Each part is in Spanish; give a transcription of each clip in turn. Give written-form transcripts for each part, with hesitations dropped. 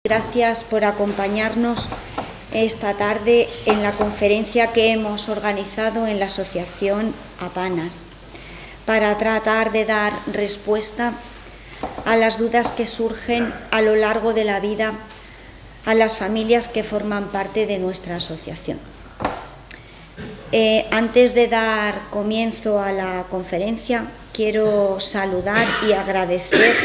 Gracias por acompañarnos esta tarde en la conferencia que hemos organizado en la Asociación APANAS para tratar de dar respuesta a las dudas que surgen a lo largo de la vida a las familias que forman parte de nuestra asociación. Antes de dar comienzo a la conferencia, quiero saludar y agradecer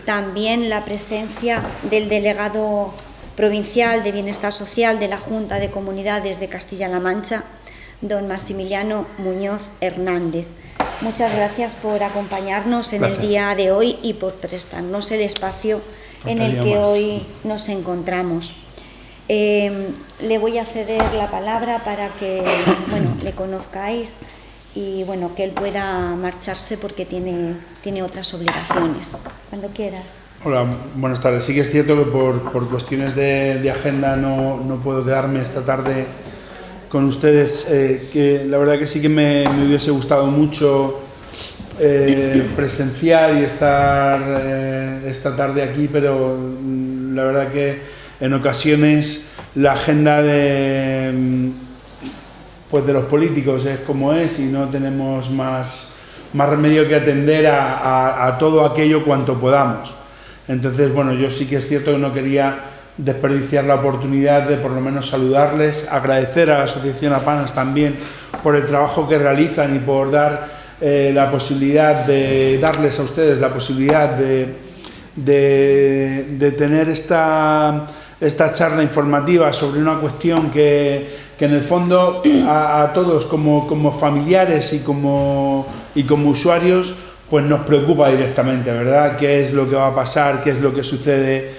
también la presencia del delegado provincial de Bienestar Social de la Junta de Comunidades de Castilla-La Mancha, don Maximiliano Muñoz Hernández. Muchas gracias por acompañarnos en el día de hoy y por prestarnos el espacio en el que hoy nos encontramos. Le voy a ceder la palabra para que le conozcáis y que él pueda marcharse porque tiene otras obligaciones. Cuando quieras. Hola, buenas tardes. Sí que es cierto que por cuestiones de agenda no puedo quedarme esta tarde con ustedes, que la verdad que sí que me hubiese gustado mucho presenciar y estar esta tarde aquí, pero la verdad que en ocasiones la agenda de los políticos es como es y no tenemos más remedio que atender a todo aquello cuanto podamos. Entonces, yo sí que es cierto que no quería desperdiciar la oportunidad de por lo menos saludarles, agradecer a la Asociación APANAS también por el trabajo que realizan y por dar la posibilidad de darles a ustedes la posibilidad de tener esta charla informativa sobre una cuestión que en el fondo a todos como familiares y como usuarios pues nos preocupa directamente, ¿verdad? ¿Qué es lo que va a pasar? ¿Qué es lo que sucede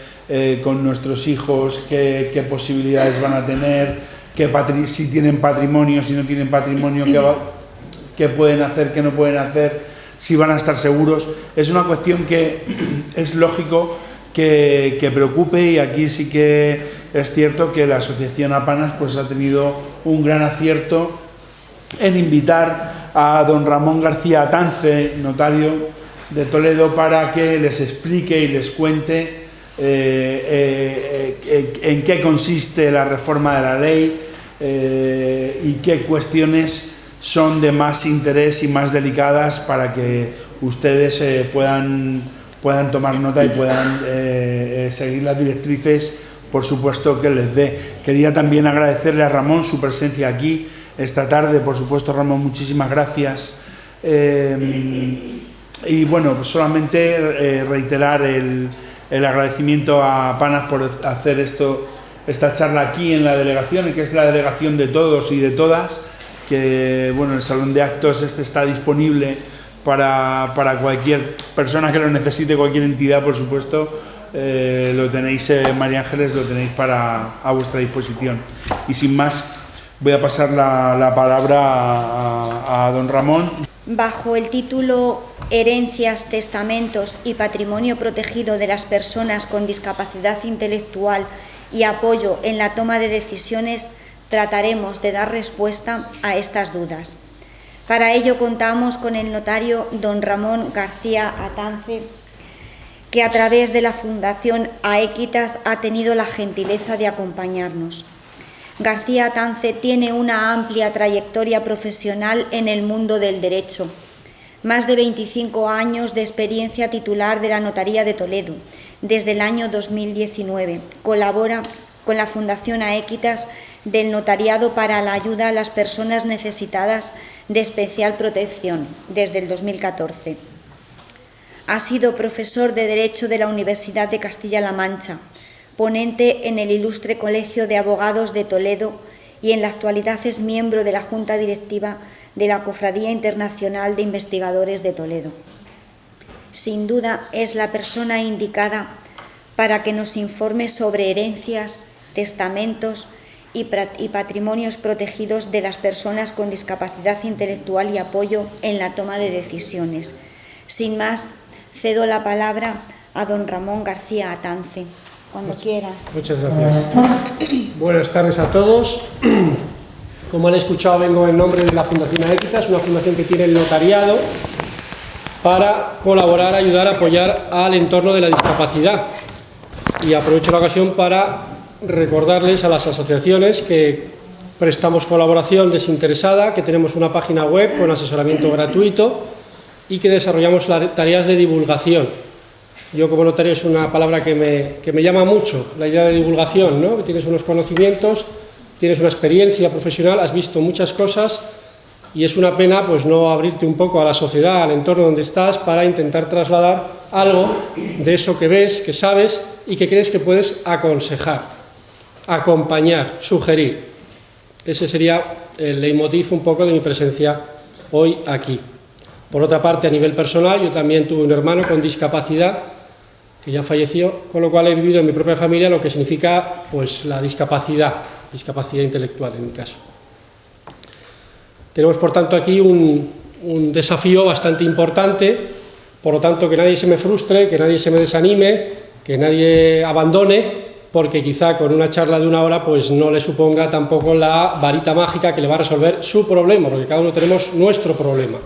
con nuestros hijos? ¿Qué posibilidades van a tener? Si tienen patrimonio, si no tienen patrimonio, qué pueden hacer, qué no pueden hacer, si van a estar seguros. Es una cuestión que es lógico que preocupe, y aquí sí que es cierto que la Asociación APANAS pues ha tenido un gran acierto en invitar a don Ramón García Atance, notario de Toledo, para que les explique y les cuente en qué consiste la reforma de la ley y qué cuestiones son de más interés y más delicadas para que ustedes puedan tomar nota y puedan seguir las directrices, por supuesto, que les dé. Quería también agradecerle a Ramón su presencia aquí esta tarde, por supuesto. Ramón, muchísimas gracias. Solamente reiterar el agradecimiento a APANAS por hacer esta charla aquí en la delegación, que es la delegación de todos y de todas, que el salón de actos está disponible para cualquier persona que lo necesite, cualquier entidad, por supuesto. Lo tenéis, María Ángeles, lo tenéis a vuestra disposición. Y sin más, voy a pasar la palabra a don Ramón. Bajo el título Herencias, testamentos y patrimonio protegido de las personas con discapacidad intelectual y apoyo en la toma de decisiones, trataremos de dar respuesta a estas dudas. Para ello contamos con el notario don Ramón García Atance, que a través de la Fundación Aequitas ha tenido la gentileza de acompañarnos. García Atance tiene una amplia trayectoria profesional en el mundo del derecho, más de 25 años de experiencia titular de la Notaría de Toledo. Desde el año 2019 colabora con la Fundación Aequitas del Notariado para la ayuda a las personas necesitadas de especial protección desde el 2014. Ha sido profesor de Derecho de la Universidad de Castilla-La Mancha, ponente en el Ilustre Colegio de Abogados de Toledo y en la actualidad es miembro de la Junta Directiva de la Cofradía Internacional de Investigadores de Toledo. Sin duda es la persona indicada para que nos informe sobre herencias, testamentos y patrimonios protegidos de las personas con discapacidad intelectual y apoyo en la toma de decisiones. Sin más, cedo la palabra a don Ramón García Atance. Cuando quiera. Muchas gracias. Buenas tardes a todos. Como han escuchado, vengo en nombre de la Fundación Aequitas, una fundación que tiene el notariado para colaborar, ayudar, apoyar al entorno de la discapacidad. y aprovecho la ocasión para recordarles a las asociaciones que prestamos colaboración desinteresada, que tenemos una página web con asesoramiento gratuito y que desarrollamos tareas de divulgación. Yo como notario es una palabra que me llama mucho, la idea de divulgación, ¿no? Que tienes unos conocimientos, tienes una experiencia profesional, has visto muchas cosas y es una pena pues no abrirte un poco a la sociedad, al entorno donde estás, para intentar trasladar algo de eso que ves, que sabes y que crees que puedes aconsejar, acompañar, sugerir. Ese sería el leitmotiv un poco de mi presencia hoy aquí. Por otra parte, a nivel personal, yo también tuve un hermano con discapacidad que ya falleció, con lo cual he vivido en mi propia familia lo que significa pues la discapacidad intelectual en mi caso. Tenemos por tanto aquí un desafío bastante importante, por lo tanto que nadie se me frustre, que nadie se me desanime, que nadie abandone, porque quizá con una charla de 1 hora pues no le suponga tampoco la varita mágica que le va a resolver su problema, porque cada uno tenemos nuestro problema,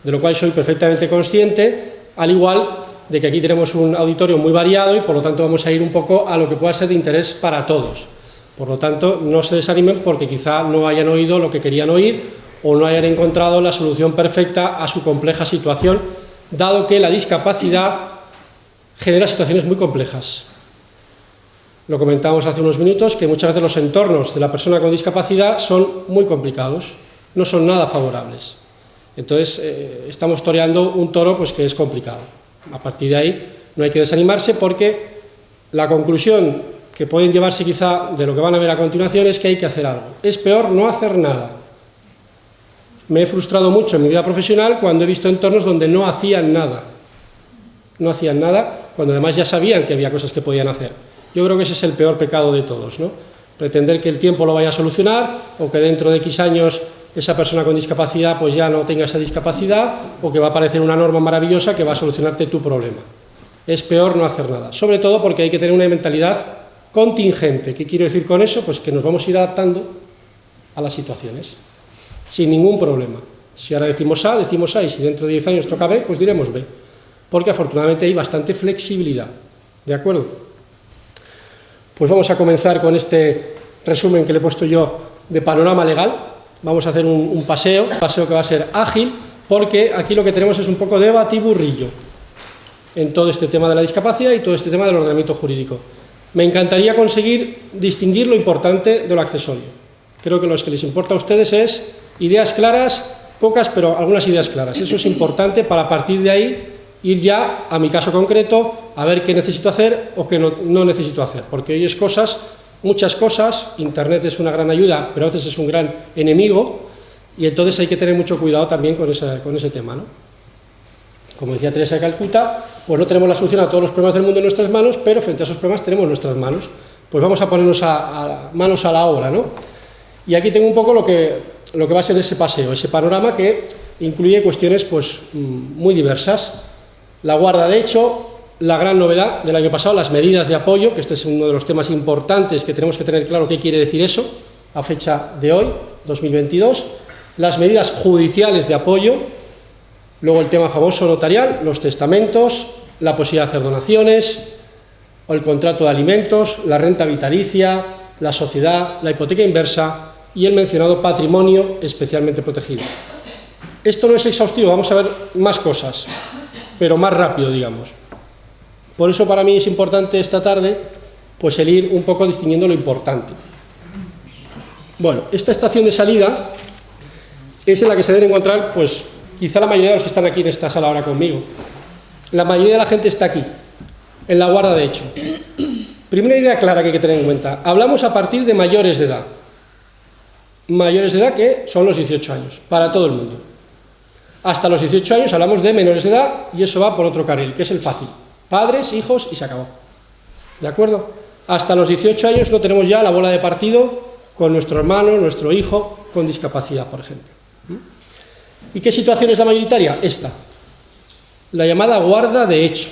de lo cual soy perfectamente consciente, al igual de que aquí tenemos un auditorio muy variado y por lo tanto vamos a ir un poco a lo que pueda ser de interés para todos. Por lo tanto, no se desanimen porque quizá no hayan oído lo que querían oír o no hayan encontrado la solución perfecta a su compleja situación, dado que la discapacidad genera situaciones muy complejas. Lo comentábamos hace unos minutos, que muchas veces los entornos de la persona con discapacidad son muy complicados, no son nada favorables. Entonces, estamos toreando un toro pues, que es complicado. A partir de ahí no hay que desanimarse porque la conclusión que pueden llevarse quizá de lo que van a ver a continuación es que hay que hacer algo. Es peor no hacer nada. Me he frustrado mucho en mi vida profesional cuando he visto entornos donde no hacían nada. No hacían nada cuando además ya sabían que había cosas que podían hacer. Yo creo que ese es el peor pecado de todos, ¿no? Pretender que el tiempo lo vaya a solucionar o que dentro de X años esa persona con discapacidad pues ya no tenga esa discapacidad o que va a aparecer una norma maravillosa que va a solucionarte tu problema. Es peor no hacer nada, sobre todo porque hay que tener una mentalidad contingente. ¿Qué quiero decir con eso? Pues que nos vamos a ir adaptando a las situaciones, sin ningún problema. Si ahora decimos A, y si dentro de 10 años toca B, pues diremos B, porque afortunadamente hay bastante flexibilidad, ¿de acuerdo? Pues vamos a comenzar con este resumen que le he puesto yo de panorama legal. Vamos a hacer un paseo que va a ser ágil, porque aquí lo que tenemos es un poco de batiburrillo en todo este tema de la discapacidad y todo este tema del ordenamiento jurídico. Me encantaría conseguir distinguir lo importante de lo accesorio. Creo que lo que les importa a ustedes es ideas claras, pocas, pero algunas ideas claras. Eso es importante para a partir de ahí ir ya a mi caso concreto, a ver qué necesito hacer o qué no necesito hacer, porque hoy es muchas cosas, Internet es una gran ayuda, pero a veces es un gran enemigo, y entonces hay que tener mucho cuidado también con ese tema, ¿no? Como decía Teresa de Calcuta, pues no tenemos la solución a todos los problemas del mundo en nuestras manos, pero frente a esos problemas tenemos nuestras manos. Pues vamos a ponernos manos a la obra, ¿no? Y aquí tengo un poco lo que va a ser ese paseo, ese panorama que incluye cuestiones pues muy diversas. La guarda de hecho, la gran novedad del año pasado, las medidas de apoyo, que este es uno de los temas importantes que tenemos que tener claro qué quiere decir eso, a fecha de hoy, 2022, las medidas judiciales de apoyo, luego el tema famoso notarial, los testamentos, la posibilidad de hacer donaciones, o el contrato de alimentos, la renta vitalicia, la sociedad, la hipoteca inversa y el mencionado patrimonio especialmente protegido. Esto no es exhaustivo, vamos a ver más cosas, pero más rápido, digamos. Por eso para mí es importante esta tarde pues el ir un poco distinguiendo lo importante. Bueno, esta estación de salida es en la que se deben encontrar pues quizá la mayoría de los que están aquí en esta sala ahora conmigo. La mayoría de la gente está aquí, en la guarda de hecho. Primera idea clara que hay que tener en cuenta, hablamos a partir de mayores de edad. Mayores de edad que son los 18 años, para todo el mundo. Hasta los 18 años hablamos de menores de edad y eso va por otro carril, que es el fácil. Padres, hijos y se acabó. ¿De acuerdo? Hasta los 18 años no tenemos ya la bola de partido con nuestro hermano, nuestro hijo con discapacidad, por ejemplo. ¿Y qué situación es la mayoritaria? Esta. La llamada guarda de hecho,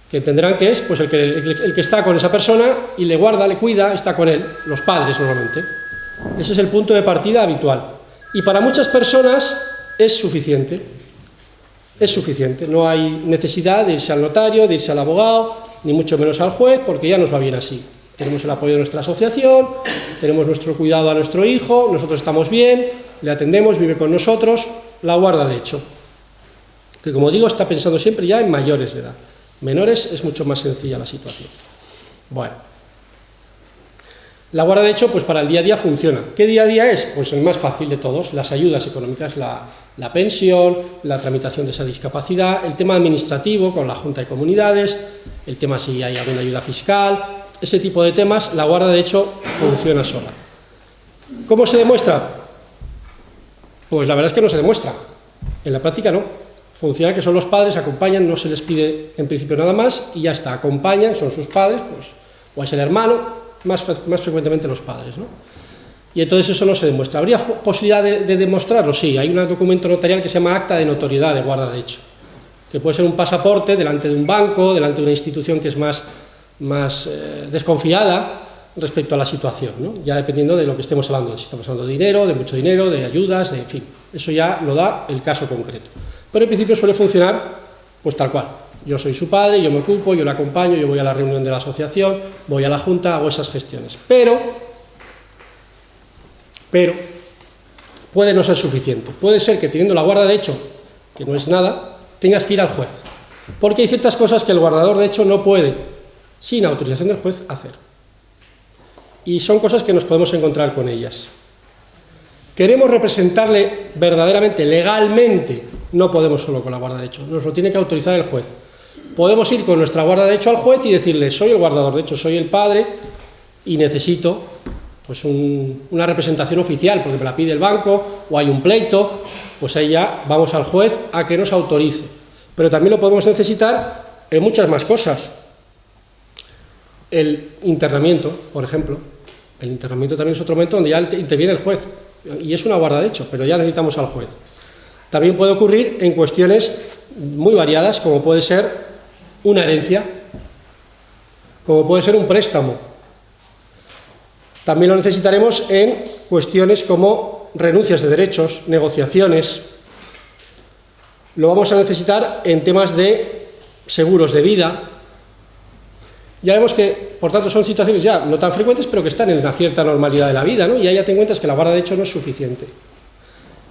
que entenderán que es pues el que está con esa persona y le guarda, le cuida, está con él, los padres normalmente. Ese es el punto de partida habitual. Y para muchas personas es suficiente. Es suficiente, no hay necesidad de irse al notario, de irse al abogado, ni mucho menos al juez, porque ya nos va bien así. Tenemos el apoyo de nuestra asociación, tenemos nuestro cuidado a nuestro hijo, nosotros estamos bien, le atendemos, vive con nosotros, la guarda de hecho. Que como digo, está pensando siempre ya en mayores de edad. Menores es mucho más sencilla la situación. Bueno. La guarda de hecho, pues para el día a día funciona. ¿Qué día a día es? Pues el más fácil de todos, las ayudas económicas, la pensión, la tramitación de esa discapacidad, el tema administrativo con la Junta de Comunidades, el tema si hay alguna ayuda fiscal, ese tipo de temas, la guarda de hecho funciona sola. ¿Cómo se demuestra? Pues la verdad es que no se demuestra, en la práctica no. Funciona que son los padres, acompañan, no se les pide en principio nada más y ya está, acompañan, son sus padres, pues, o es el hermano, más frecuentemente los padres, ¿no? Y entonces eso no se demuestra. ¿Habría posibilidad de demostrarlo? Sí, hay un documento notarial que se llama acta de notoriedad de guarda de hecho, que puede ser un pasaporte delante de un banco, delante de una institución que es más desconfiada respecto a la situación, ¿no? Ya dependiendo de lo que estemos hablando, si estamos hablando de dinero, de mucho dinero, de ayudas, en fin, eso ya lo da el caso concreto. Pero en principio suele funcionar pues tal cual. Yo soy su padre, yo me ocupo, yo le acompaño, yo voy a la reunión de la asociación, voy a la junta, hago esas gestiones. Pero puede no ser suficiente. Puede ser que teniendo la guarda de hecho, que no es nada, tengas que ir al juez. Porque hay ciertas cosas que el guardador de hecho no puede, sin autorización del juez, hacer. Y son cosas que nos podemos encontrar con ellas. Queremos representarle verdaderamente, legalmente, no podemos solo con la guarda de hecho, nos lo tiene que autorizar el juez. Podemos ir con nuestra guarda de hecho al juez y decirle, soy el guardador de hecho, soy el padre y necesito pues una representación oficial, porque me la pide el banco o hay un pleito, pues ahí ya vamos al juez a que nos autorice. Pero también lo podemos necesitar en muchas más cosas. El internamiento, por ejemplo, el internamiento también es otro momento donde ya interviene el juez, y es una guarda de hecho, pero ya necesitamos al juez. También puede ocurrir en cuestiones muy variadas, como puede ser una herencia, como puede ser un préstamo. También lo necesitaremos en cuestiones como renuncias de derechos, negociaciones. Lo vamos a necesitar en temas de seguros de vida. Ya vemos que, por tanto, son situaciones ya no tan frecuentes, pero que están en una cierta normalidad de la vida, ¿no? Y ahí ya te encuentras que la guarda de hecho no es suficiente.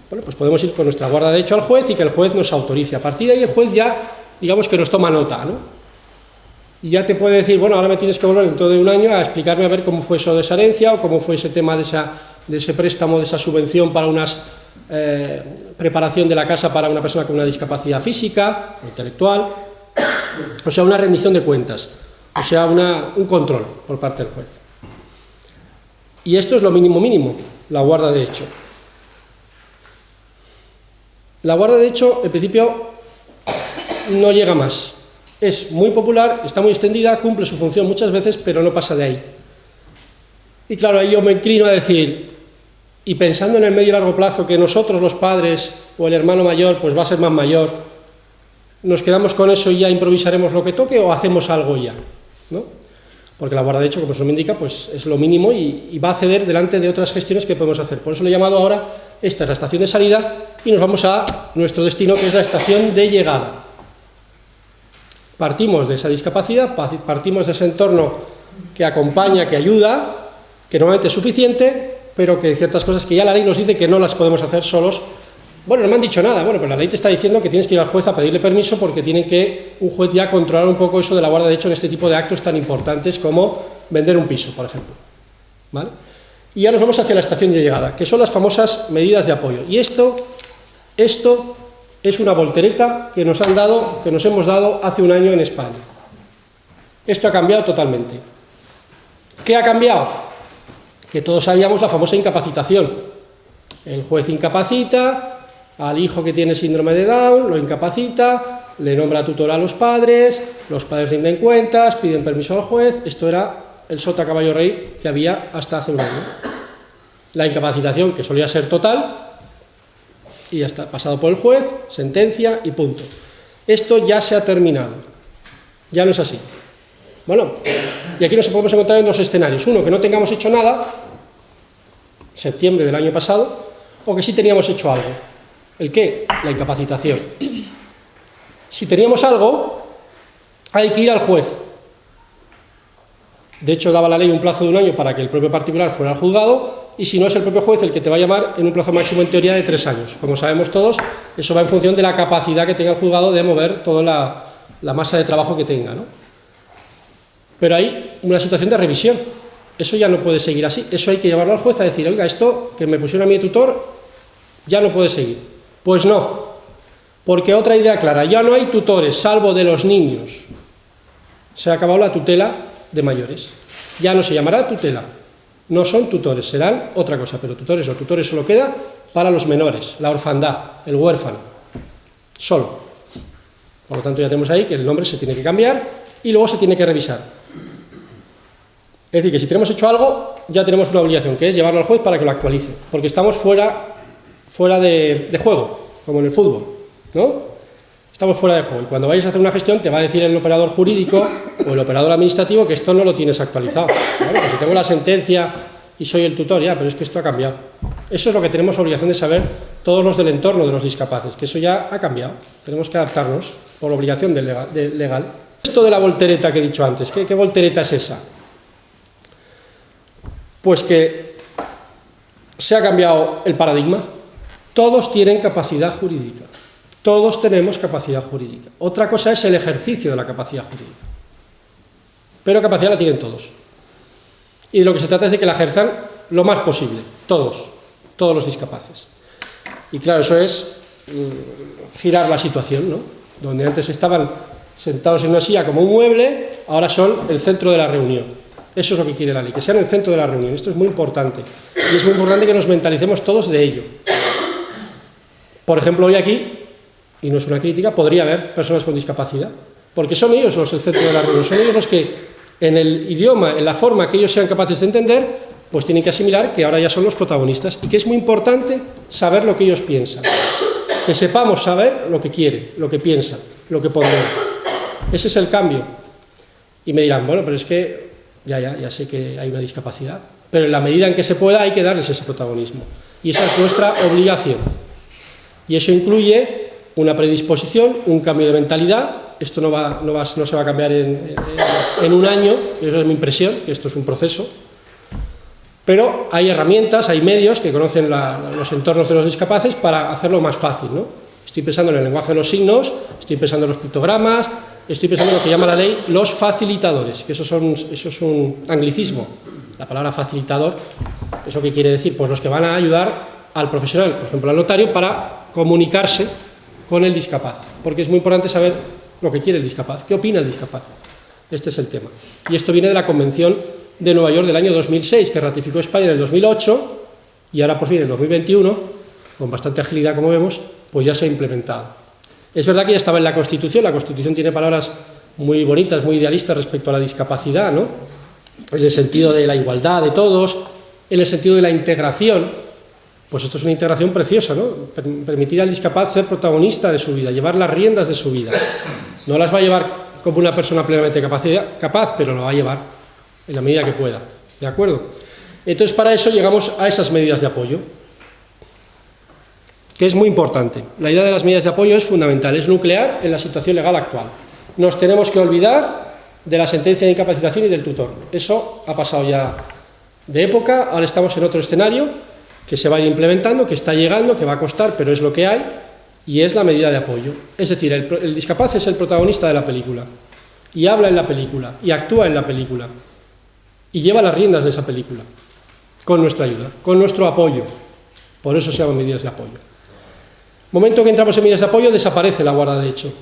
Bueno, pues podemos ir con nuestra guarda de hecho al juez y que el juez nos autorice. A partir de ahí el juez ya, digamos que nos toma nota, ¿no? Y ya te puede decir, bueno, ahora me tienes que volver dentro de un año a explicarme a ver cómo fue eso de esa herencia o cómo fue ese tema de ese préstamo, de esa subvención para una preparación de la casa para una persona con una discapacidad física o intelectual, o sea, una rendición de cuentas, o sea, un control por parte del juez. Y esto es lo mínimo, la guarda de hecho. La guarda de hecho, en principio, no llega más. Es muy popular, está muy extendida, cumple su función muchas veces, pero no pasa de ahí. Y claro, ahí yo me inclino a decir, y pensando en el medio y largo plazo, que nosotros los padres o el hermano mayor, pues va a ser más mayor, ¿nos quedamos con eso y ya improvisaremos lo que toque o hacemos algo ya? ¿No? Porque la guarda de hecho, como eso me indica, pues es lo mínimo y va a ceder delante de otras gestiones que podemos hacer. Por eso le he llamado ahora, esta es la estación de salida y nos vamos a nuestro destino, que es la estación de llegada. Partimos de esa discapacidad, partimos de ese entorno que acompaña, que ayuda, que normalmente es suficiente, pero que hay ciertas cosas que ya la ley nos dice que no las podemos hacer solos. Bueno, no me han dicho nada, bueno, pero la ley te está diciendo que tienes que ir al juez a pedirle permiso porque tiene que un juez ya controlar un poco eso de la guarda de hecho en este tipo de actos tan importantes como vender un piso, por ejemplo. ¿Vale? Y ya nos vamos hacia la estación de llegada, que son las famosas medidas de apoyo. Y esto es una voltereta que nos hemos dado hace un año en España. Esto ha cambiado totalmente. ¿Qué ha cambiado? Que todos sabíamos la famosa incapacitación. El juez incapacita al hijo que tiene síndrome de Down, lo incapacita, le nombra tutor a los padres rinden cuentas, piden permiso al juez. Esto era el sota caballo rey que había hasta hace un año. La incapacitación, que solía ser total, y ya está, pasado por el juez, sentencia y punto. Esto ya se ha terminado, ya no es así. Bueno, y aquí nos podemos encontrar en dos escenarios. Uno, que no tengamos hecho nada, septiembre del año pasado, o que sí teníamos hecho algo. ¿El qué? La incapacitación. Si teníamos algo, hay que ir al juez. De hecho, daba la ley un plazo de 1 año para que el propio particular fuera al juzgado, y si no, es el propio juez el que te va a llamar en un plazo máximo en teoría de 3 años. Como sabemos todos, eso va en función de la capacidad que tenga el juzgado de mover toda la masa de trabajo que tenga, ¿no? Pero hay una situación de revisión. Eso ya no puede seguir así. Eso hay que llevarlo al juez a decir, oiga, esto que me pusieron a mí de tutor ya no puede seguir. Pues no, porque otra idea clara, ya no hay tutores, salvo de los niños. Se ha acabado la tutela de mayores. Ya no se llamará tutela. No son tutores, serán otra cosa, pero tutores solo queda para los menores, la orfandad, el huérfano, solo. Por lo tanto, ya tenemos ahí que el nombre se tiene que cambiar y luego se tiene que revisar. Es decir, que si tenemos hecho algo, ya tenemos una obligación, que es llevarlo al juez para que lo actualice, porque estamos fuera de juego, como en el fútbol, ¿no? Estamos fuera de juego, y cuando vayas a hacer una gestión te va a decir el operador jurídico o el operador administrativo que esto no lo tienes actualizado. Bueno, pues si tengo la sentencia y soy el tutor, ya, pero es que esto ha cambiado. Eso es lo que tenemos obligación de saber todos los del entorno de los discapaces, que eso ya ha cambiado. Tenemos que adaptarnos por obligación legal. Esto de la voltereta que he dicho antes, ¿qué voltereta es esa? Pues que se ha cambiado el paradigma. Todos tienen capacidad jurídica. Todos tenemos capacidad jurídica. Otra cosa es el ejercicio de la capacidad jurídica. Pero capacidad la tienen todos. Y de lo que se trata es de que la ejerzan lo más posible. Todos los discapaces. Y claro, eso es girar la situación, ¿no? Donde antes estaban sentados en una silla como un mueble, ahora son el centro de la reunión. Eso es lo que quiere la ley, que sean el centro de la reunión. Esto es muy importante. Y es muy importante que nos mentalicemos todos de ello. Por ejemplo, hoy aquí, y no es una crítica, podría haber personas con discapacidad, porque son ellos los el centro de la reunión, son ellos los que en el idioma, en la forma que ellos sean capaces de entender, pues tienen que asimilar que ahora ya son los protagonistas, y que es muy importante saber lo que ellos piensan, que sepamos saber lo que quieren, lo que piensan, lo que ponderan. Ese es el cambio. Y me dirán, bueno, pero es que ya sé que hay una discapacidad, pero en la medida en que se pueda hay que darles ese protagonismo, y esa es nuestra obligación. Y eso incluye una predisposición, un cambio de mentalidad. Esto no se va a cambiar en un año, eso es mi impresión, que esto es un proceso, pero hay herramientas, hay medios que conocen los entornos de los discapaces para hacerlo más fácil, ¿no? Estoy pensando en el lenguaje de los signos, estoy pensando en los pictogramas, estoy pensando en lo que llama la ley los facilitadores, que eso es un anglicismo. La palabra facilitador, ¿eso qué quiere decir? Pues los que van a ayudar al profesional, por ejemplo al notario, para comunicarse con el discapaz, porque es muy importante saber lo que quiere el discapaz, qué opina el discapaz. Este es el tema. Y esto viene de la Convención de Nueva York del año 2006, que ratificó España en el 2008, y ahora por fin en el 2021, con bastante agilidad como vemos, pues ya se ha implementado. Es verdad que ya estaba en la Constitución tiene palabras muy bonitas, muy idealistas respecto a la discapacidad, ¿no? En el sentido de la igualdad de todos, en el sentido de la integración. Pues esto es una integración preciosa, ¿no? Permitir al discapaz ser protagonista de su vida, llevar las riendas de su vida. No las va a llevar como una persona plenamente capaz, pero lo va a llevar en la medida que pueda, ¿de acuerdo? Entonces, para eso llegamos a esas medidas de apoyo, que es muy importante. La idea de las medidas de apoyo es fundamental, es nuclear en la situación legal actual. Nos tenemos que olvidar de la sentencia de incapacitación y del tutor. Eso ha pasado ya de época, ahora estamos en otro escenario, que se va a ir implementando, que está llegando, que va a costar, pero es lo que hay, y es la medida de apoyo. Es decir, el discapaz es el protagonista de la película, y habla en la película, y actúa en la película, y lleva las riendas de esa película, con nuestra ayuda, con nuestro apoyo. Por eso se llaman medidas de apoyo. Momento que entramos en medidas de apoyo, desaparece la guarda de hecho.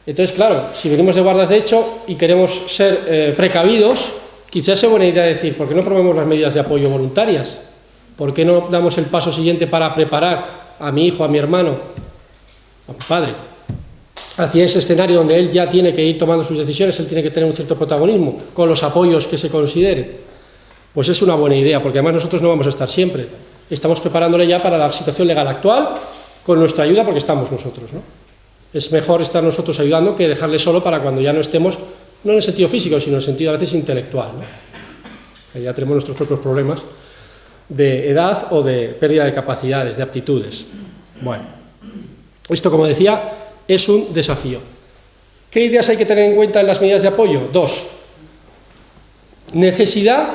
Entonces, claro, si venimos de guardas de hecho y queremos ser precavidos, quizás sea buena idea decir, ¿por qué no promovemos las medidas de apoyo voluntarias? ¿Por qué no damos el paso siguiente para preparar a mi hijo, a mi hermano, a mi padre, hacia ese escenario donde él ya tiene que ir tomando sus decisiones, él tiene que tener un cierto protagonismo, con los apoyos que se considere? Pues es una buena idea, porque además nosotros no vamos a estar siempre. Estamos preparándole ya para la situación legal actual, con nuestra ayuda, porque estamos nosotros, ¿no? Es mejor estar nosotros ayudando que dejarle solo para cuando ya no estemos, no en el sentido físico, sino en el sentido a veces intelectual, ¿no? Que ya tenemos nuestros propios problemas de edad o de pérdida de capacidades, de aptitudes. Bueno, esto, como decía, es un desafío. ¿Qué ideas hay que tener en cuenta en las medidas de apoyo? 2. Necesidad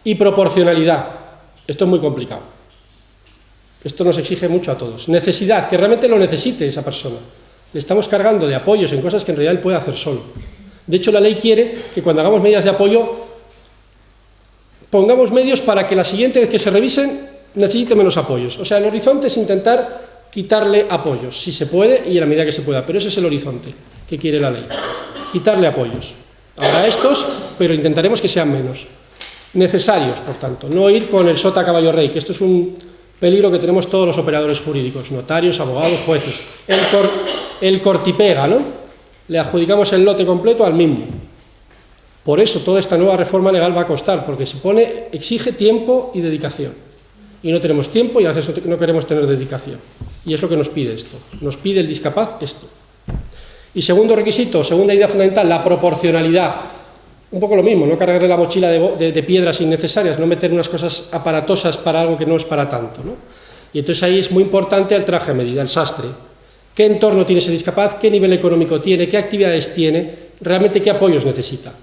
y proporcionalidad. Esto es muy complicado. Esto nos exige mucho a todos. Necesidad, que realmente lo necesite esa persona. Le estamos cargando de apoyos en cosas que en realidad él puede hacer solo. De hecho, la ley quiere que cuando hagamos medidas de apoyo pongamos medios para que la siguiente vez que se revisen necesite menos apoyos. O sea, el horizonte es intentar quitarle apoyos, si se puede y en la medida que se pueda, pero ese es el horizonte que quiere la ley, quitarle apoyos. Habrá estos, pero intentaremos que sean menos. Necesarios, por tanto, no ir con el sota caballo rey, que esto es un peligro que tenemos todos los operadores jurídicos, notarios, abogados, jueces. El cortipega, ¿no? Le adjudicamos el lote completo al mismo. Por eso toda esta nueva reforma legal va a costar, porque exige tiempo y dedicación. Y no tenemos tiempo y a veces no queremos tener dedicación. Y es lo que nos pide esto. Nos pide el discapaz esto. Y segundo requisito, segunda idea fundamental, la proporcionalidad. Un poco lo mismo, no cargarle la mochila de piedras innecesarias, no meter unas cosas aparatosas para algo que no es para tanto, ¿no? Y entonces ahí es muy importante el traje a medida, el sastre. ¿Qué entorno tiene ese discapaz? ¿Qué nivel económico tiene? ¿Qué actividades tiene? ¿Realmente qué apoyos necesita?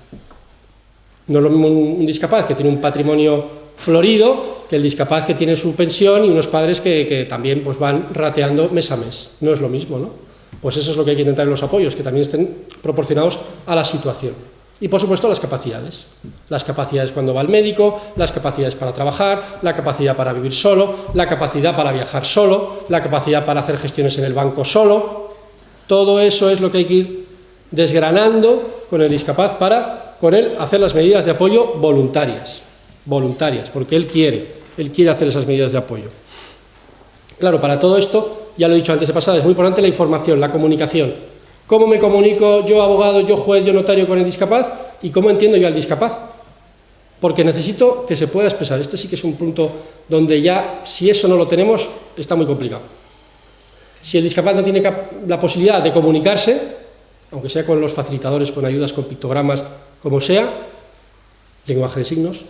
No es lo mismo un discapaz que tiene un patrimonio florido que el discapaz que tiene su pensión y unos padres que también pues, van rateando mes a mes. No es lo mismo, ¿no? Pues eso es lo que hay que intentar en los apoyos, que también estén proporcionados a la situación. Y, por supuesto, las capacidades. Las capacidades cuando va al médico, las capacidades para trabajar, la capacidad para vivir solo, la capacidad para viajar solo, la capacidad para hacer gestiones en el banco solo. Todo eso es lo que hay que ir desgranando con el discapaz para, con él, hacer las medidas de apoyo voluntarias. Voluntarias, porque él quiere hacer esas medidas de apoyo. Claro, para todo esto, ya lo he dicho antes de pasada, es muy importante la información, la comunicación. ¿Cómo me comunico yo abogado, yo juez, yo notario con el discapaz? ¿Y cómo entiendo yo al discapaz? Porque necesito que se pueda expresar. Este sí que es un punto donde ya, si eso no lo tenemos, está muy complicado. Si el discapaz no tiene la posibilidad de comunicarse, aunque sea con los facilitadores, con ayudas, con pictogramas, como sea, lenguaje de signos,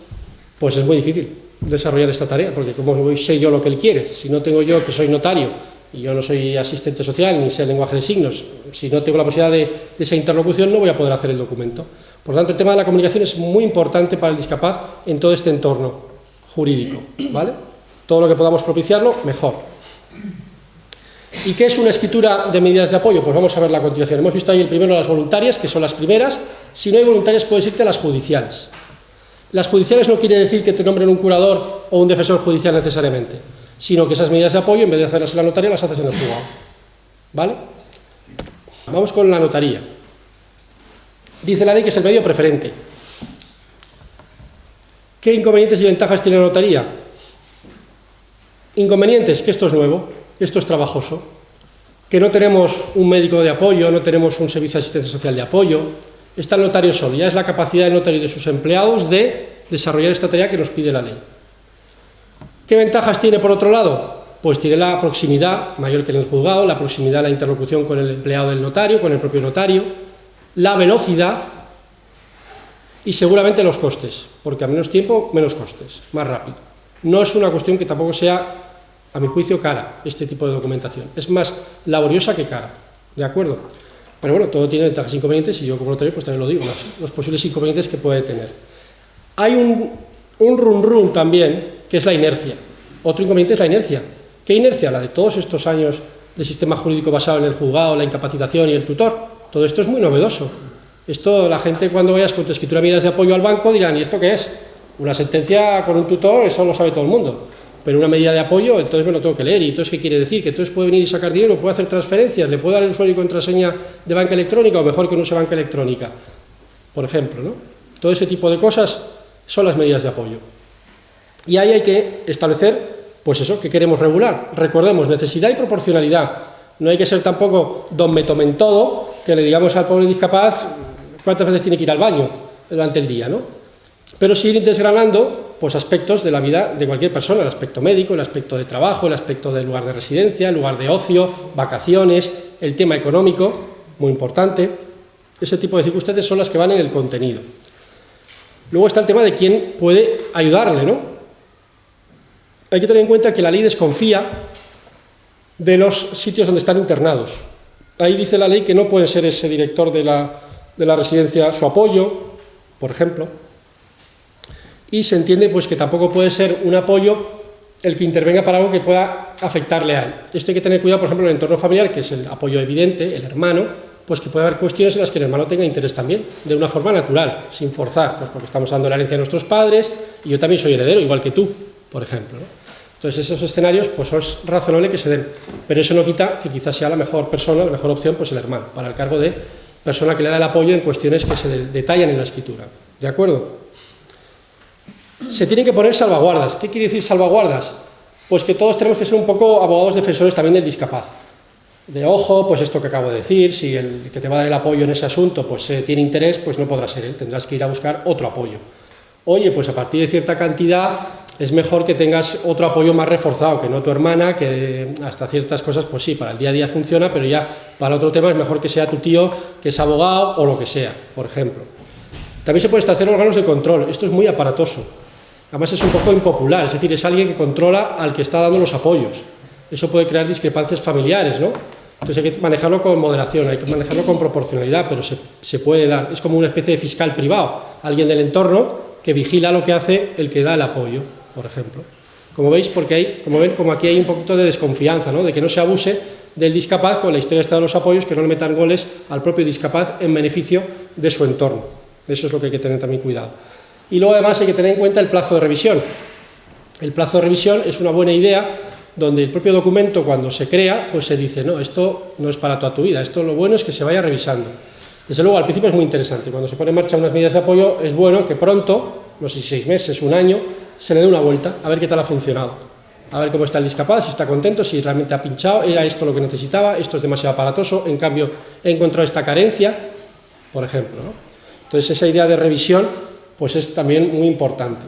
pues es muy difícil desarrollar esta tarea, porque como sé yo lo que él quiere, si no tengo yo que soy notario, y yo no soy asistente social, ni sé el lenguaje de signos, si no tengo la posibilidad de esa interlocución no voy a poder hacer el documento. Por lo tanto, el tema de la comunicación es muy importante para el discapaz en todo este entorno jurídico, ¿vale? Todo lo que podamos propiciarlo, mejor. ¿Y qué es una escritura de medidas de apoyo? Pues vamos a ver la continuación. Hemos visto ahí el primero las voluntarias, que son las primeras. Si no hay voluntarias, puedes irte a las judiciales. Las judiciales no quiere decir que te nombren un curador o un defensor judicial necesariamente, sino que esas medidas de apoyo, en vez de hacerlas en la notaría, las haces en el juzgado. ¿Vale? Vamos con la notaría. Dice la ley que es el medio preferente. ¿Qué inconvenientes y ventajas tiene la notaría? Inconvenientes, que esto es nuevo, esto es trabajoso, que no tenemos un médico de apoyo, no tenemos un servicio de asistencia social de apoyo, está el notario solo, ya es la capacidad del notario y de sus empleados de desarrollar esta tarea que nos pide la ley. ¿Qué ventajas tiene por otro lado? Pues tiene la proximidad mayor que en el juzgado, la proximidad, la interlocución con el empleado del notario, con el propio notario, la velocidad y seguramente los costes, porque a menos tiempo, menos costes, más rápido. No es una cuestión que tampoco sea, a mi juicio, cara, este tipo de documentación. Es más laboriosa que cara, ¿de acuerdo? Pero bueno, todo tiene ventajas e inconvenientes y yo como notario pues también lo digo, los posibles inconvenientes que puede tener. Hay un run también, que es la inercia. Otro inconveniente es la inercia. ¿Qué inercia? La de todos estos años de sistema jurídico basado en el juzgado, la incapacitación y el tutor. Todo esto es muy novedoso. Esto, la gente cuando vayas con tu escritura de medidas de apoyo al banco dirán, ¿y esto qué es? Una sentencia con un tutor, eso lo sabe todo el mundo. Pero una medida de apoyo, entonces me lo tengo que leer. ¿Y entonces qué quiere decir? Que entonces puede venir y sacar dinero, puede hacer transferencias, le puede dar el usuario y contraseña de banca electrónica o mejor que no use banca electrónica, por ejemplo, ¿no? Todo ese tipo de cosas son las medidas de apoyo. Y ahí hay que establecer, pues eso, que queremos regular. Recordemos, necesidad y proporcionalidad. No hay que ser tampoco don me tomen todo, que le digamos al pobre discapaz cuántas veces tiene que ir al baño durante el día, ¿no? Pero sí ir desgranando pues, aspectos de la vida de cualquier persona, el aspecto médico, el aspecto de trabajo, el aspecto del lugar de residencia, el lugar de ocio, vacaciones, el tema económico, muy importante. Ese tipo de circunstancias son las que van en el contenido. Luego está el tema de quién puede ayudarle, ¿no? Hay que tener en cuenta que la ley desconfía de los sitios donde están internados. ahí dice la ley que no puede ser ese director de la residencia su apoyo, por ejemplo, y se entiende pues que tampoco puede ser un apoyo el que intervenga para algo que pueda afectarle a él. Esto hay que tener cuidado, por ejemplo, en el entorno familiar, que es el apoyo evidente, el hermano, pues que puede haber cuestiones en las que el hermano tenga interés también, de una forma natural, sin forzar, pues porque estamos dando la herencia a nuestros padres y yo también soy heredero, igual que tú, por ejemplo, ¿no? Entonces esos escenarios pues es razonable que se den, pero eso no quita que quizás sea la mejor persona, la mejor opción, pues el hermano, para el cargo de persona que le da el apoyo en cuestiones que se detallan en la escritura. ¿De acuerdo? Se tienen que poner salvaguardas. ¿Qué quiere decir salvaguardas? Pues que todos tenemos que ser un poco abogados defensores también del discapaz. De ojo, pues esto que acabo de decir, si el que te va a dar el apoyo en ese asunto pues tiene interés, pues no podrá ser él, tendrás que ir a buscar otro apoyo. Oye, pues a partir de cierta cantidad es mejor que tengas otro apoyo más reforzado, que no tu hermana, que hasta ciertas cosas, pues sí, para el día a día funciona, pero ya para otro tema es mejor que sea tu tío, que es abogado o lo que sea, por ejemplo. También se puede establecer órganos de control, esto es muy aparatoso. Además es un poco impopular, es decir, es alguien que controla al que está dando los apoyos. Eso puede crear discrepancias familiares, ¿no? Entonces hay que manejarlo con moderación, hay que manejarlo con proporcionalidad, pero se puede dar. Es como una especie de fiscal privado, alguien del entorno que vigila lo que hace el que da el apoyo, por ejemplo. Como veis, porque hay, como ven, como aquí hay un poquito de desconfianza, ¿no? De que no se abuse del discapaz con la historia esta de los apoyos, que no le metan goles al propio discapaz en beneficio de su entorno. Eso es lo que hay que tener también cuidado. Y luego además hay que tener en cuenta el plazo de revisión. El plazo de revisión es una buena idea donde el propio documento cuando se crea pues se dice, no, esto no es para toda tu vida, esto lo bueno es que se vaya revisando. Desde luego al principio es muy interesante, cuando se pone en marcha unas medidas de apoyo es bueno que pronto, no sé si 6 meses, 1 año, se le dé una vuelta a ver qué tal ha funcionado, a ver cómo está el discapaz, si está contento, si realmente ha pinchado, era esto lo que necesitaba, esto es demasiado aparatoso, en cambio he encontrado esta carencia, por ejemplo, ¿no? Entonces esa idea de revisión pues es también muy importante.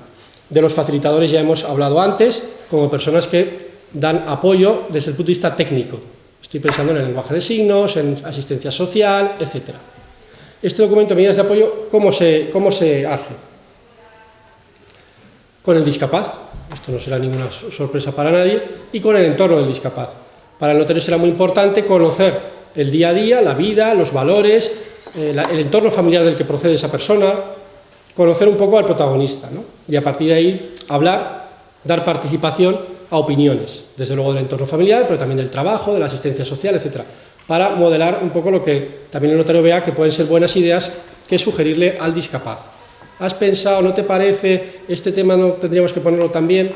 De los facilitadores ya hemos hablado antes, como personas que dan apoyo desde el punto de vista técnico. Estoy pensando en el lenguaje de signos, en asistencia social, etc. Este documento de medidas de apoyo, ¿cómo se hace? Con el discapaz, esto no será ninguna sorpresa para nadie, y con el entorno del discapaz. Para el notario será muy importante conocer el día a día, la vida, los valores, el entorno familiar del que procede esa persona, conocer un poco al protagonista, ¿no? Y a partir de ahí hablar, dar participación a opiniones, desde luego del entorno familiar, pero también del trabajo, de la asistencia social, etcétera, para modelar un poco lo que también el notario vea que pueden ser buenas ideas que sugerirle al discapaz. ¿Has pensado, no te parece, este tema no tendríamos que ponerlo también?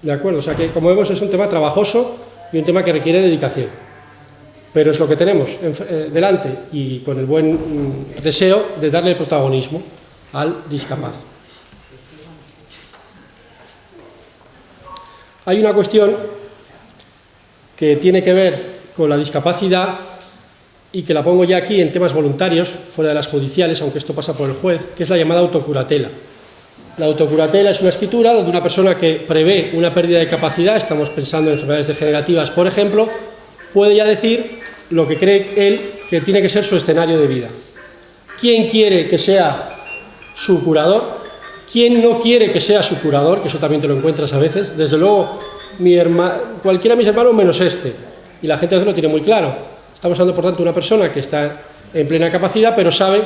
¿De acuerdo? O sea que, como vemos, es un tema trabajoso y un tema que requiere dedicación. Pero es lo que tenemos delante y con el buen deseo de darle el protagonismo al discapaz. Hay una cuestión que tiene que ver con la discapacidad y que la pongo ya aquí en temas voluntarios, fuera de las judiciales, aunque esto pasa por el juez, que es la llamada autocuratela. La autocuratela es una escritura donde una persona que prevé una pérdida de capacidad, estamos pensando en enfermedades degenerativas, por ejemplo, puede ya decir lo que cree él que tiene que ser su escenario de vida. ¿Quién quiere que sea su curador? ¿Quién no quiere que sea su curador? Que eso también te lo encuentras a veces. Desde luego, cualquiera de mis hermanos menos este. Y la gente a veces lo tiene muy claro. Estamos hablando, por tanto, de una persona que está en plena capacidad, pero sabe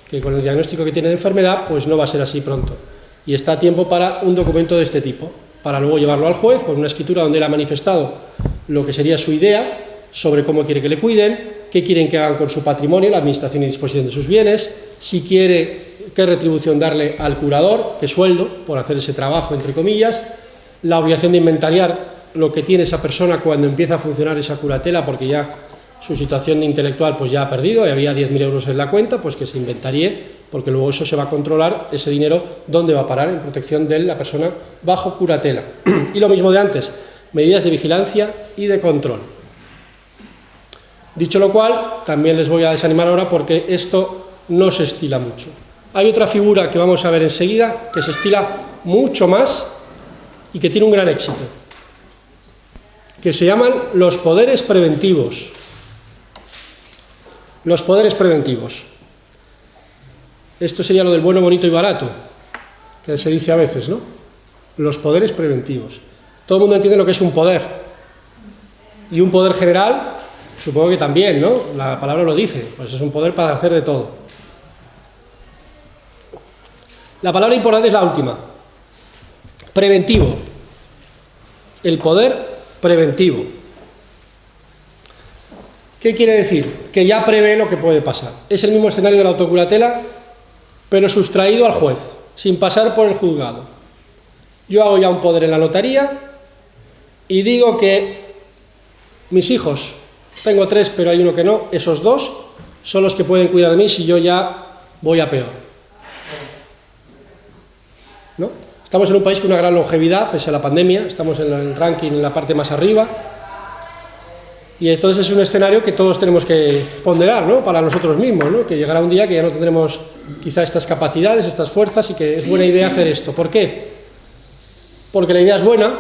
que con el diagnóstico que tiene de enfermedad, pues no va a ser así pronto. Y está a tiempo para un documento de este tipo, para luego llevarlo al juez con una escritura donde él ha manifestado lo que sería su idea sobre cómo quiere que le cuiden, qué quieren que hagan con su patrimonio, la administración y disposición de sus bienes, si quiere qué retribución darle al curador, qué sueldo por hacer ese trabajo, entre comillas, la obligación de inventariar lo que tiene esa persona cuando empieza a funcionar esa curatela, porque ya su situación intelectual pues ya ha perdido y había 10.000 euros en la cuenta, pues que se inventaríe, porque luego eso se va a controlar, ese dinero, dónde va a parar, en protección de la persona bajo curatela. Y lo mismo de antes, medidas de vigilancia y de control. Dicho lo cual, también les voy a desanimar ahora porque esto no se estila mucho. Hay otra figura que vamos a ver enseguida, que se estila mucho más y que tiene un gran éxito, que se llaman los poderes preventivos. Los poderes preventivos. Esto sería lo del bueno, bonito y barato, que se dice a veces, ¿no? Los poderes preventivos. Todo el mundo entiende lo que es un poder. Y un poder general Supongo que también, ¿no? La palabra lo dice, pues es un poder para hacer de todo. La palabra importante es la última. Preventivo. El poder preventivo. ¿Qué quiere decir? Que ya prevé lo que puede pasar. Es el mismo escenario de la autocuratela, pero sustraído al juez, sin pasar por el juzgado. Yo hago ya un poder en la notaría y digo que mis hijos, tengo 3, pero hay uno que no, esos 2 son los que pueden cuidar de mí si yo ya voy a peor, ¿no? Estamos en un país con una gran longevidad, pese a la pandemia, estamos en el ranking en la parte más arriba, y entonces es un escenario que todos tenemos que ponderar, ¿no? Para nosotros mismos, ¿no? Que llegará un día que ya no tendremos quizá estas capacidades, estas fuerzas, y que es buena idea hacer esto. ¿Por qué? Porque la idea es buena,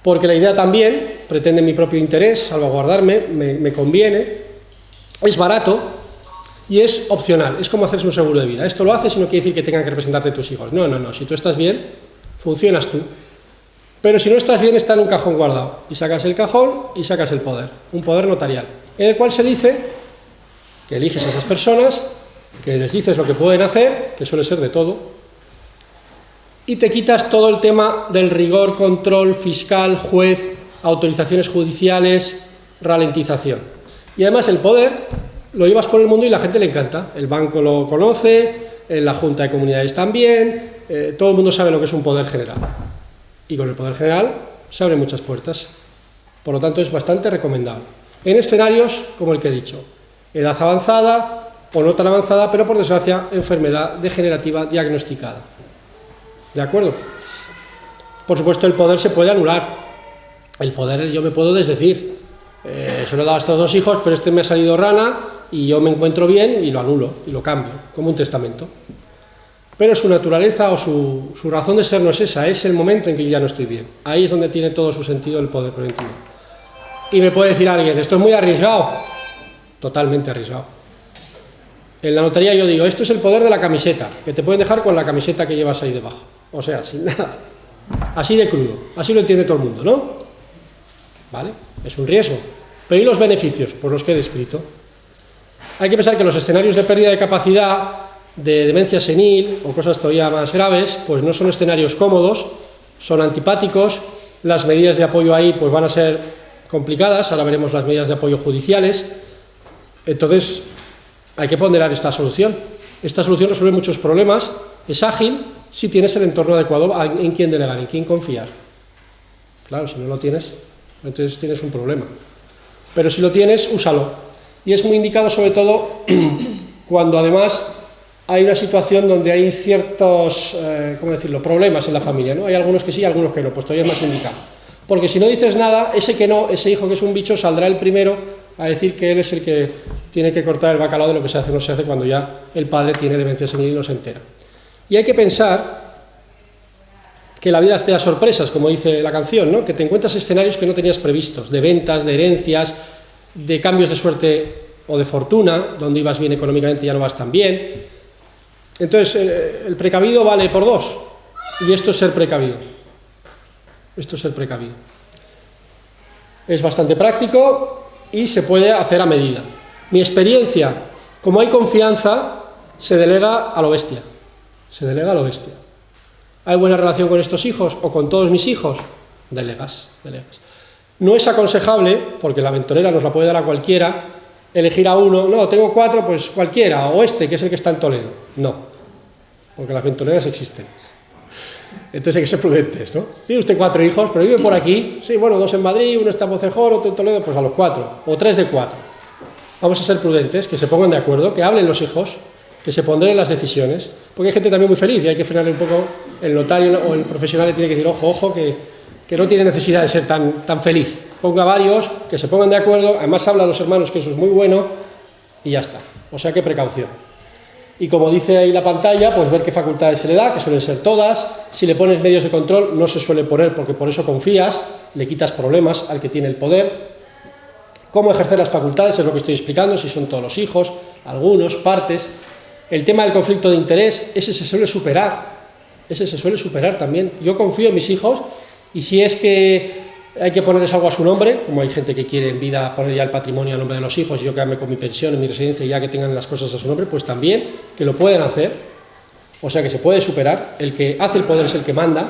porque la idea también pretende mi propio interés, salvaguardarme, me conviene, es barato y es opcional, es como hacerse un seguro de vida. Esto lo haces y no quiere decir que tengan que representarte tus hijos. No, no, no, si tú estás bien, funcionas tú. Pero si no estás bien, está en un cajón guardado. Y sacas el cajón y sacas el poder, un poder notarial, en el cual se dice que eliges a esas personas, que les dices lo que pueden hacer, que suele ser de todo, y te quitas todo el tema del rigor, control fiscal, juez, autorizaciones judiciales, ralentización. Y además el poder lo llevas por el mundo y la gente le encanta. El banco lo conoce, la Junta de Comunidades también, todo el mundo sabe lo que es un poder general. Y con el poder general se abren muchas puertas. Por lo tanto, es bastante recomendable. En escenarios como el que he dicho, edad avanzada o no tan avanzada, pero por desgracia, enfermedad degenerativa diagnosticada. ¿De acuerdo? Por supuesto, el poder se puede anular. El poder yo me puedo desdecir. Se lo he dado a estos 2 hijos, pero este me ha salido rana y yo me encuentro bien y lo anulo y lo cambio, como un testamento. Pero su naturaleza o su razón de ser no es esa, es el momento en que yo ya no estoy bien. Ahí es donde tiene todo su sentido el poder preventivo. Y me puede decir alguien, esto es muy arriesgado. Totalmente arriesgado. En la notaría yo digo, esto es el poder de la camiseta, que te pueden dejar con la camiseta que llevas ahí debajo. O sea, sin nada. Así de crudo, así lo entiende todo el mundo, ¿no? ¿Vale? Es un riesgo. Pero ¿y los beneficios por los que he descrito? Hay que pensar que los escenarios de pérdida de capacidad, de demencia senil o cosas todavía más graves, pues no son escenarios cómodos, son antipáticos, las medidas de apoyo ahí pues van a ser complicadas, ahora veremos las medidas de apoyo judiciales, entonces hay que ponderar esta solución. Esta solución resuelve muchos problemas, es ágil si tienes el entorno adecuado en quién delegar, en quién confiar. Claro, si no lo tienes, entonces tienes un problema. Pero si lo tienes, úsalo. Y es muy indicado sobre todo cuando además hay una situación donde hay ciertos, ¿cómo decirlo?, problemas en la familia, ¿no? Hay algunos que sí, algunos que no, pues todavía es más indicado. Porque si no dices nada, ese que no, ese hijo que es un bicho, saldrá el primero a decir que él es el que tiene que cortar el bacalao de lo que se hace o no se hace cuando ya el padre tiene demencia senil y no se entera. Y hay que pensar que la vida te da sorpresas, como dice la canción, ¿no? Que te encuentras escenarios que no tenías previstos, de ventas, de herencias, de cambios de suerte o de fortuna, donde ibas bien económicamente y ya no vas tan bien. Entonces, el precavido vale por 2, y esto es ser precavido. Esto es ser precavido. Es bastante práctico y se puede hacer a medida. Mi experiencia, como hay confianza, se delega a lo bestia. Se delega a lo bestia. ¿Hay buena relación con estos hijos o con todos mis hijos? Delegas. No es aconsejable, porque la ventolera nos la puede dar a cualquiera, elegir a uno, no, tengo 4, pues cualquiera, o este, que es el que está en Toledo. No, porque las ventoleras existen. Entonces hay que ser prudentes, ¿no? Tiene usted 4 hijos, pero vive por aquí, sí, bueno, 2 en Madrid, uno está en Mocejón, otro en Toledo, pues a los 4, o 3 de 4. Vamos a ser prudentes, que se pongan de acuerdo, que hablen los hijos, que se ponderen las decisiones, porque hay gente también muy feliz y hay que frenarle un poco, el notario o el profesional le tiene que decir, ojo, que no tiene necesidad de ser tan feliz. Ponga varios, que se pongan de acuerdo, además habla a los hermanos que eso es muy bueno y ya está. O sea que precaución. Y como dice ahí la pantalla, pues ver qué facultades se le da, que suelen ser todas. Si le pones medios de control, no se suele poner porque por eso confías, le quitas problemas al que tiene el poder. Cómo ejercer las facultades es lo que estoy explicando, si son todos los hijos, algunos, partes. El tema del conflicto de interés, ese se suele superar también. Yo confío en mis hijos y si es que hay que ponerles algo a su nombre, como hay gente que quiere en vida poner ya el patrimonio a nombre de los hijos y yo quedarme con mi pensión en mi residencia y ya que tengan las cosas a su nombre, pues también que lo pueden hacer, o sea que se puede superar, el que hace el poder es el que manda,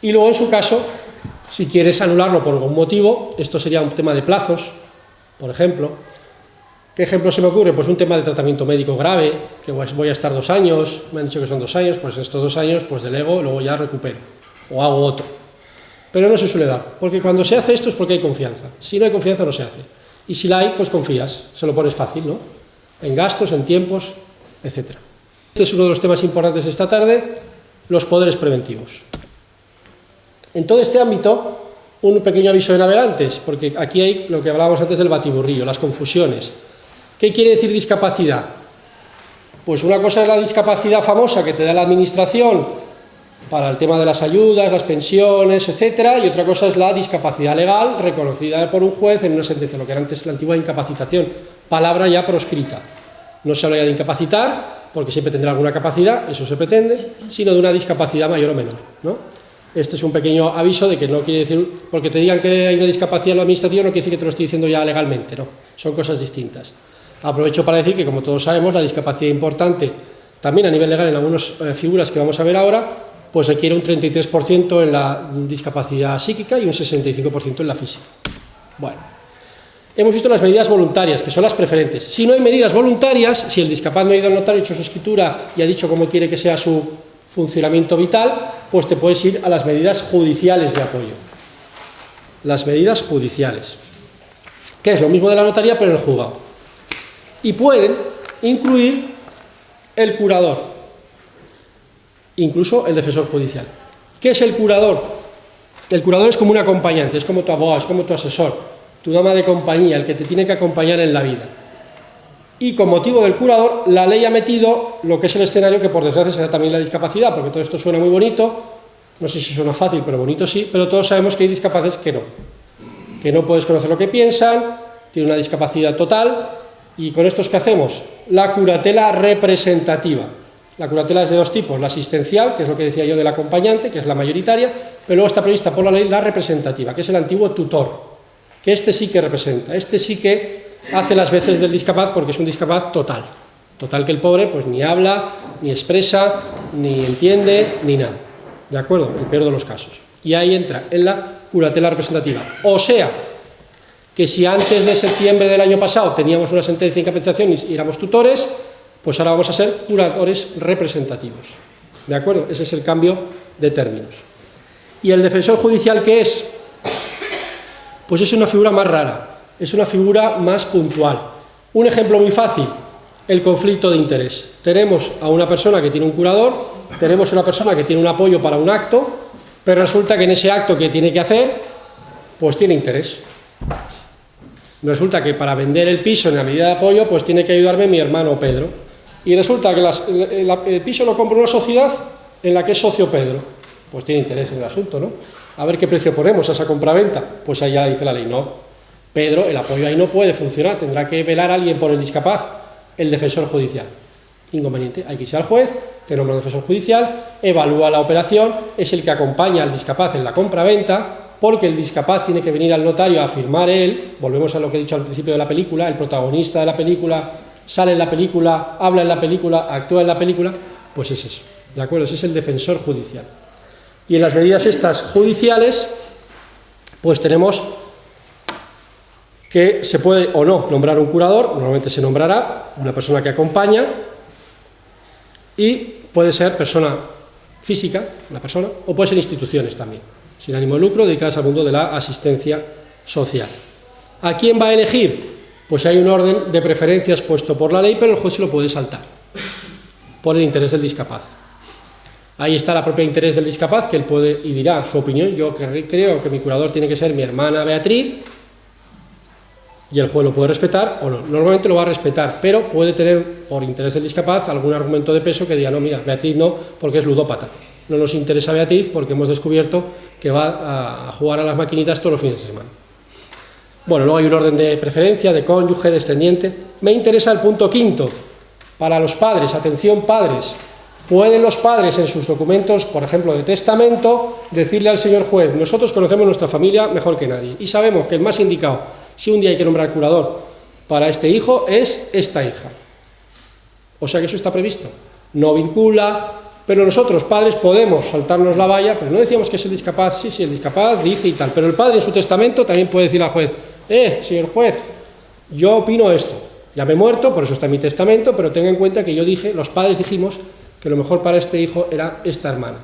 y luego en su caso, si quieres anularlo por algún motivo, esto sería un tema de plazos, por ejemplo. ¿Qué ejemplo se me ocurre? Pues un tema de tratamiento médico grave, que voy a estar 2 años, me han dicho que son 2 años, pues estos 2 años pues delego, luego ya recupero, o hago otro. Pero no se suele dar, porque cuando se hace esto es porque hay confianza. Si no hay confianza no se hace. Y si la hay, pues confías, se lo pones fácil, ¿no? En gastos, en tiempos, etc. Este es uno de los temas importantes de esta tarde, los poderes preventivos. En todo este ámbito, un pequeño aviso de navegantes, porque aquí hay lo que hablábamos antes del batiburrillo, las confusiones. ¿Qué quiere decir discapacidad? Pues una cosa es la discapacidad famosa que te da la administración para el tema de las ayudas, las pensiones, etcétera, y otra cosa es la discapacidad legal reconocida por un juez en una sentencia, lo que era antes la antigua incapacitación, palabra ya proscrita. No se habla ya de incapacitar, porque siempre tendrá alguna capacidad, eso se pretende, sino de una discapacidad mayor o menor, ¿no? Este es un pequeño aviso de que no quiere decir, porque te digan que hay una discapacidad en la administración, no quiere decir que te lo estoy diciendo ya legalmente, no, son cosas distintas. Aprovecho para decir que, como todos sabemos, la discapacidad importante, también a nivel legal en algunas figuras que vamos a ver ahora, pues requiere un 33% en la discapacidad psíquica y un 65% en la física. Bueno, hemos visto las medidas voluntarias, que son las preferentes. Si no hay medidas voluntarias, si el discapaz no ha ido al notario, ha hecho su escritura y ha dicho cómo quiere que sea su funcionamiento vital, pues te puedes ir a las medidas judiciales de apoyo. Las medidas judiciales, que es lo mismo de la notaría, pero en el juzgado. Y pueden incluir el curador, incluso el defensor judicial. ¿Qué es el curador? El curador es como un acompañante, es como tu abogado, es como tu asesor, tu dama de compañía, el que te tiene que acompañar en la vida. Y con motivo del curador, la ley ha metido lo que es el escenario, que por desgracia será también la discapacidad, porque todo esto suena muy bonito, no sé si suena fácil, pero bonito sí, pero todos sabemos que hay discapaces que no puedes conocer lo que piensan, tienen una discapacidad total. ¿Y con estos qué hacemos? La curatela representativa. La curatela es de 2 tipos, la asistencial, que es lo que decía yo del acompañante, que es la mayoritaria, pero luego está prevista por la ley la representativa, que es el antiguo tutor, que este sí que representa, este sí que hace las veces del discapaz, porque es un discapaz total, que el pobre pues ni habla, ni expresa, ni entiende, ni nada, ¿de acuerdo? El peor de los casos. Y ahí entra en la curatela representativa, o sea, que si antes de septiembre del año pasado teníamos una sentencia de incapacitación y éramos tutores, pues ahora vamos a ser curadores representativos, ¿de acuerdo? Ese es el cambio de términos. ¿Y el defensor judicial qué es? Pues es una figura más rara, es una figura más puntual. Un ejemplo muy fácil, el conflicto de interés. Tenemos a una persona que tiene un curador, tenemos a una persona que tiene un apoyo para un acto, pero resulta que en ese acto que tiene que hacer, pues tiene interés. Resulta que para vender el piso en la medida de apoyo, pues tiene que ayudarme mi hermano Pedro. Y resulta que el piso lo compra una sociedad en la que es socio Pedro. Pues tiene interés en el asunto, ¿no? A ver qué precio ponemos a esa compraventa. Pues allá dice la ley, no. Pedro, el apoyo ahí no puede funcionar, tendrá que velar a alguien por el discapaz, el defensor judicial. Inconveniente, hay que irse al juez, te nombra un defensor judicial, evalúa la operación, es el que acompaña al discapaz en la compraventa, porque el discapaz tiene que venir al notario a firmar él. Volvemos a lo que he dicho al principio de la película, el protagonista de la película sale en la película, habla en la película, actúa en la película, pues es eso, ¿de acuerdo? Ese es el defensor judicial. Y en las medidas estas judiciales, pues tenemos que se puede o no nombrar un curador, normalmente se nombrará una persona que acompaña, y puede ser persona física, una persona, o puede ser instituciones también, sin ánimo de lucro, dedicadas al mundo de la asistencia social. ¿A quién va a elegir? Pues hay un orden de preferencias puesto por la ley, pero el juez se lo puede saltar, por el interés del discapaz. Ahí está la propia interés del discapaz, que él puede y dirá su opinión. Yo creo que mi curador tiene que ser mi hermana Beatriz, y el juez lo puede respetar o no. Normalmente lo va a respetar, pero puede tener, por interés del discapaz, algún argumento de peso que diga, no, mira, Beatriz no, porque es ludópata. No nos interesa Beatriz porque hemos descubierto que va a jugar a las maquinitas todos los fines de semana. Bueno, luego hay un orden de preferencia, de cónyuge, descendiente. Me interesa el punto 5, para los padres, atención padres. Pueden los padres en sus documentos, por ejemplo, de testamento, decirle al señor juez: nosotros conocemos nuestra familia mejor que nadie y sabemos que el más indicado, si un día hay que nombrar curador para este hijo, es esta hija. O sea que eso está previsto. No vincula, pero nosotros, padres, podemos saltarnos la valla, pero no decíamos que es el discapaz, sí, el discapaz dice y tal, pero el padre en su testamento también puede decir al juez: señor juez, yo opino esto, ya me he muerto, por eso está en mi testamento, pero tenga en cuenta que yo dije, los padres dijimos que lo mejor para este hijo era esta hermana,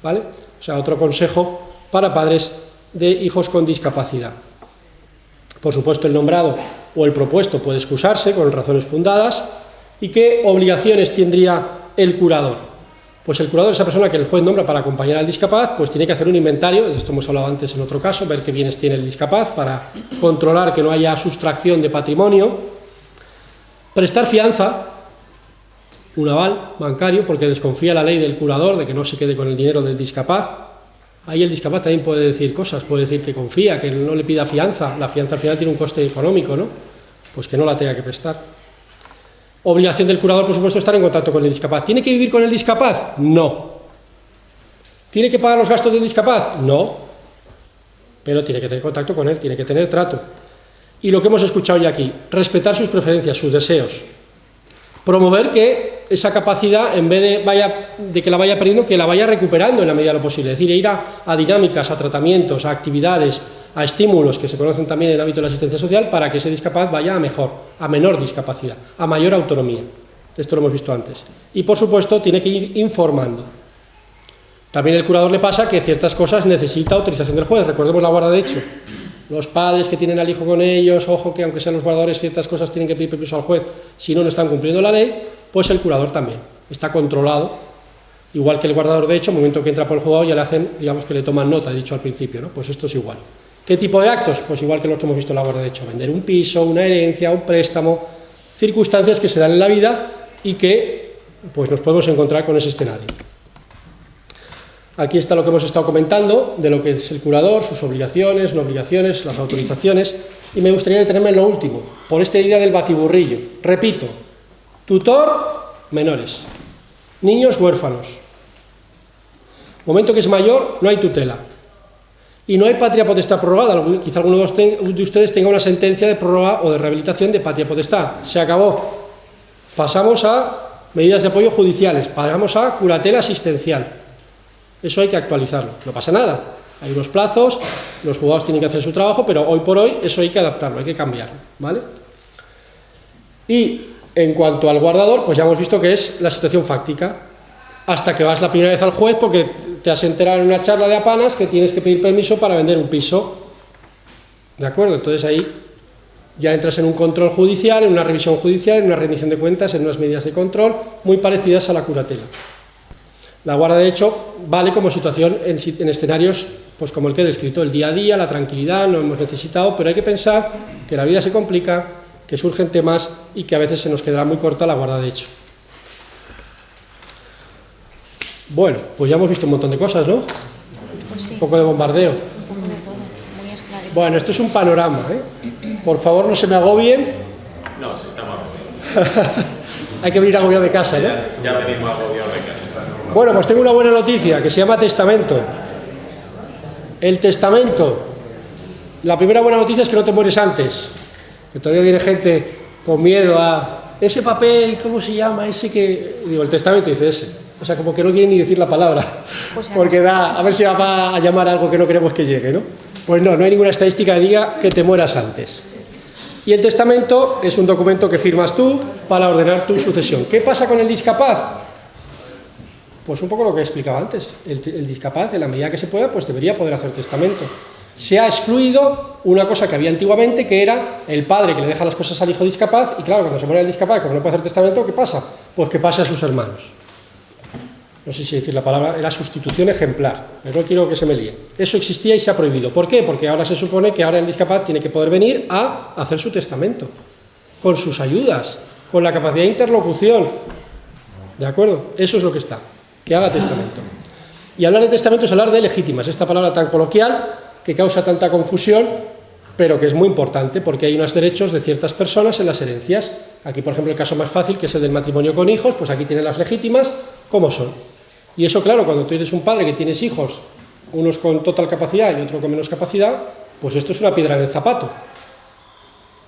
¿vale? O sea, otro consejo para padres de hijos con discapacidad. Por supuesto, el nombrado o el propuesto puede excusarse con razones fundadas. ¿Y qué obligaciones tendría el curador? Pues el curador, esa persona que el juez nombra para acompañar al discapaz, pues tiene que hacer un inventario, de esto hemos hablado antes en otro caso, ver qué bienes tiene el discapaz para controlar que no haya sustracción de patrimonio, prestar fianza, un aval bancario, porque desconfía la ley del curador de que no se quede con el dinero del discapaz. Ahí el discapaz también puede decir cosas, puede decir que confía, que no le pida fianza, la fianza al final tiene un coste económico, ¿no? Pues que no la tenga que prestar. Obligación del curador, por supuesto, estar en contacto con el discapaz. ¿Tiene que vivir con el discapaz? No. ¿Tiene que pagar los gastos del discapaz? No. Pero tiene que tener contacto con él, tiene que tener trato. Y lo que hemos escuchado ya aquí, respetar sus preferencias, sus deseos. Promover que esa capacidad, en vez de que la vaya perdiendo, que la vaya recuperando en la medida de lo posible. Es decir, ir a dinámicas, a tratamientos, a actividades, a estímulos que se conocen también en el ámbito de la asistencia social para que ese discapaz vaya a mejor, a menor discapacidad, a mayor autonomía. Esto lo hemos visto antes. Y por supuesto tiene que ir informando. También al curador le pasa que ciertas cosas necesita autorización del juez. Recordemos la guarda de hecho. Los padres que tienen al hijo con ellos, ojo que aunque sean los guardadores ciertas cosas tienen que pedir permiso al juez si no están cumpliendo la ley, pues el curador también está controlado. Igual que el guardador de hecho, en el momento que entra por el juzgado ya le hacen, digamos que le toman nota, he dicho al principio, ¿no? Pues esto es igual. ¿Qué tipo de actos? Pues igual que los que hemos visto en la guarda de hecho, vender un piso, una herencia, un préstamo, circunstancias que se dan en la vida y que pues nos podemos encontrar con ese escenario. Aquí está lo que hemos estado comentando, de lo que es el curador, sus obligaciones, no obligaciones, las autorizaciones, y me gustaría detenerme en lo último, por esta idea del batiburrillo. Repito, tutor, menores, niños huérfanos. Momento que es mayor, no hay tutela. Y no hay patria potestad prorrogada, quizá alguno de ustedes tenga una sentencia de prórroga o de rehabilitación de patria potestad. Se acabó. Pasamos a medidas de apoyo judiciales, pasamos a curatela asistencial. Eso hay que actualizarlo, no pasa nada. Hay unos plazos, los juzgados tienen que hacer su trabajo, pero hoy por hoy eso hay que adaptarlo, hay que cambiarlo, ¿vale? Y en cuanto al guardador, pues ya hemos visto que es la situación fáctica. Hasta que vas la primera vez al juez porque te has enterado en una charla de apanas que tienes que pedir permiso para vender un piso. ¿De acuerdo? Entonces ahí ya entras en un control judicial, en una revisión judicial, en una rendición de cuentas, en unas medidas de control muy parecidas a la curatela. La guarda de hecho vale como situación en escenarios pues como el que he descrito, el día a día, la tranquilidad, no hemos necesitado, pero hay que pensar que la vida se complica, que surgen temas y que a veces se nos quedará muy corta la guarda de hecho. Bueno, pues ya hemos visto un montón de cosas, ¿no? Pues sí. Un poco de bombardeo. Un poco de todo, muy esclarecido. Bueno, esto es un panorama, ¿eh? Por favor, no se me agobien. No, sí, estamos agobiados. Hay que venir agobiado de casa, ¿no? Ya venimos agobiados de casa. Bueno, pues tengo una buena noticia que se llama testamento. El testamento. La primera buena noticia es que no te mueres antes. Que todavía viene gente con miedo a ese papel, ¿cómo se llama? Ese que... Digo, el testamento, dice ese. O sea, como que no quiere ni decir la palabra. Pues porque da, a ver si va a llamar a algo que no queremos que llegue, ¿no? Pues no, no hay ninguna estadística que diga que te mueras antes. Y el testamento es un documento que firmas tú para ordenar tu sucesión. ¿Qué pasa con el discapaz? Pues un poco lo que he explicado antes. El discapaz, en la medida que se pueda, pues debería poder hacer testamento. Se ha excluido una cosa que había antiguamente, que era el padre que le deja las cosas al hijo discapaz, y claro, cuando se muere el discapaz, como no puede hacer testamento, ¿qué pasa? Pues que pase a sus hermanos. No sé si decir la palabra, era sustitución ejemplar, pero no quiero que se me líen. Eso existía y se ha prohibido. ¿Por qué? Porque ahora se supone que ahora el discapaz tiene que poder venir a hacer su testamento, con sus ayudas, con la capacidad de interlocución. ¿De acuerdo? Eso es lo que está, que haga testamento. Y hablar de testamento es hablar de legítimas, esta palabra tan coloquial que causa tanta confusión, pero que es muy importante porque hay unos derechos de ciertas personas en las herencias. Aquí, por ejemplo, el caso más fácil, que es el del matrimonio con hijos, pues aquí tienen las legítimas, cómo son. Y eso, claro, cuando tú eres un padre que tienes hijos, unos con total capacidad y otros con menos capacidad, pues esto es una piedra en el zapato.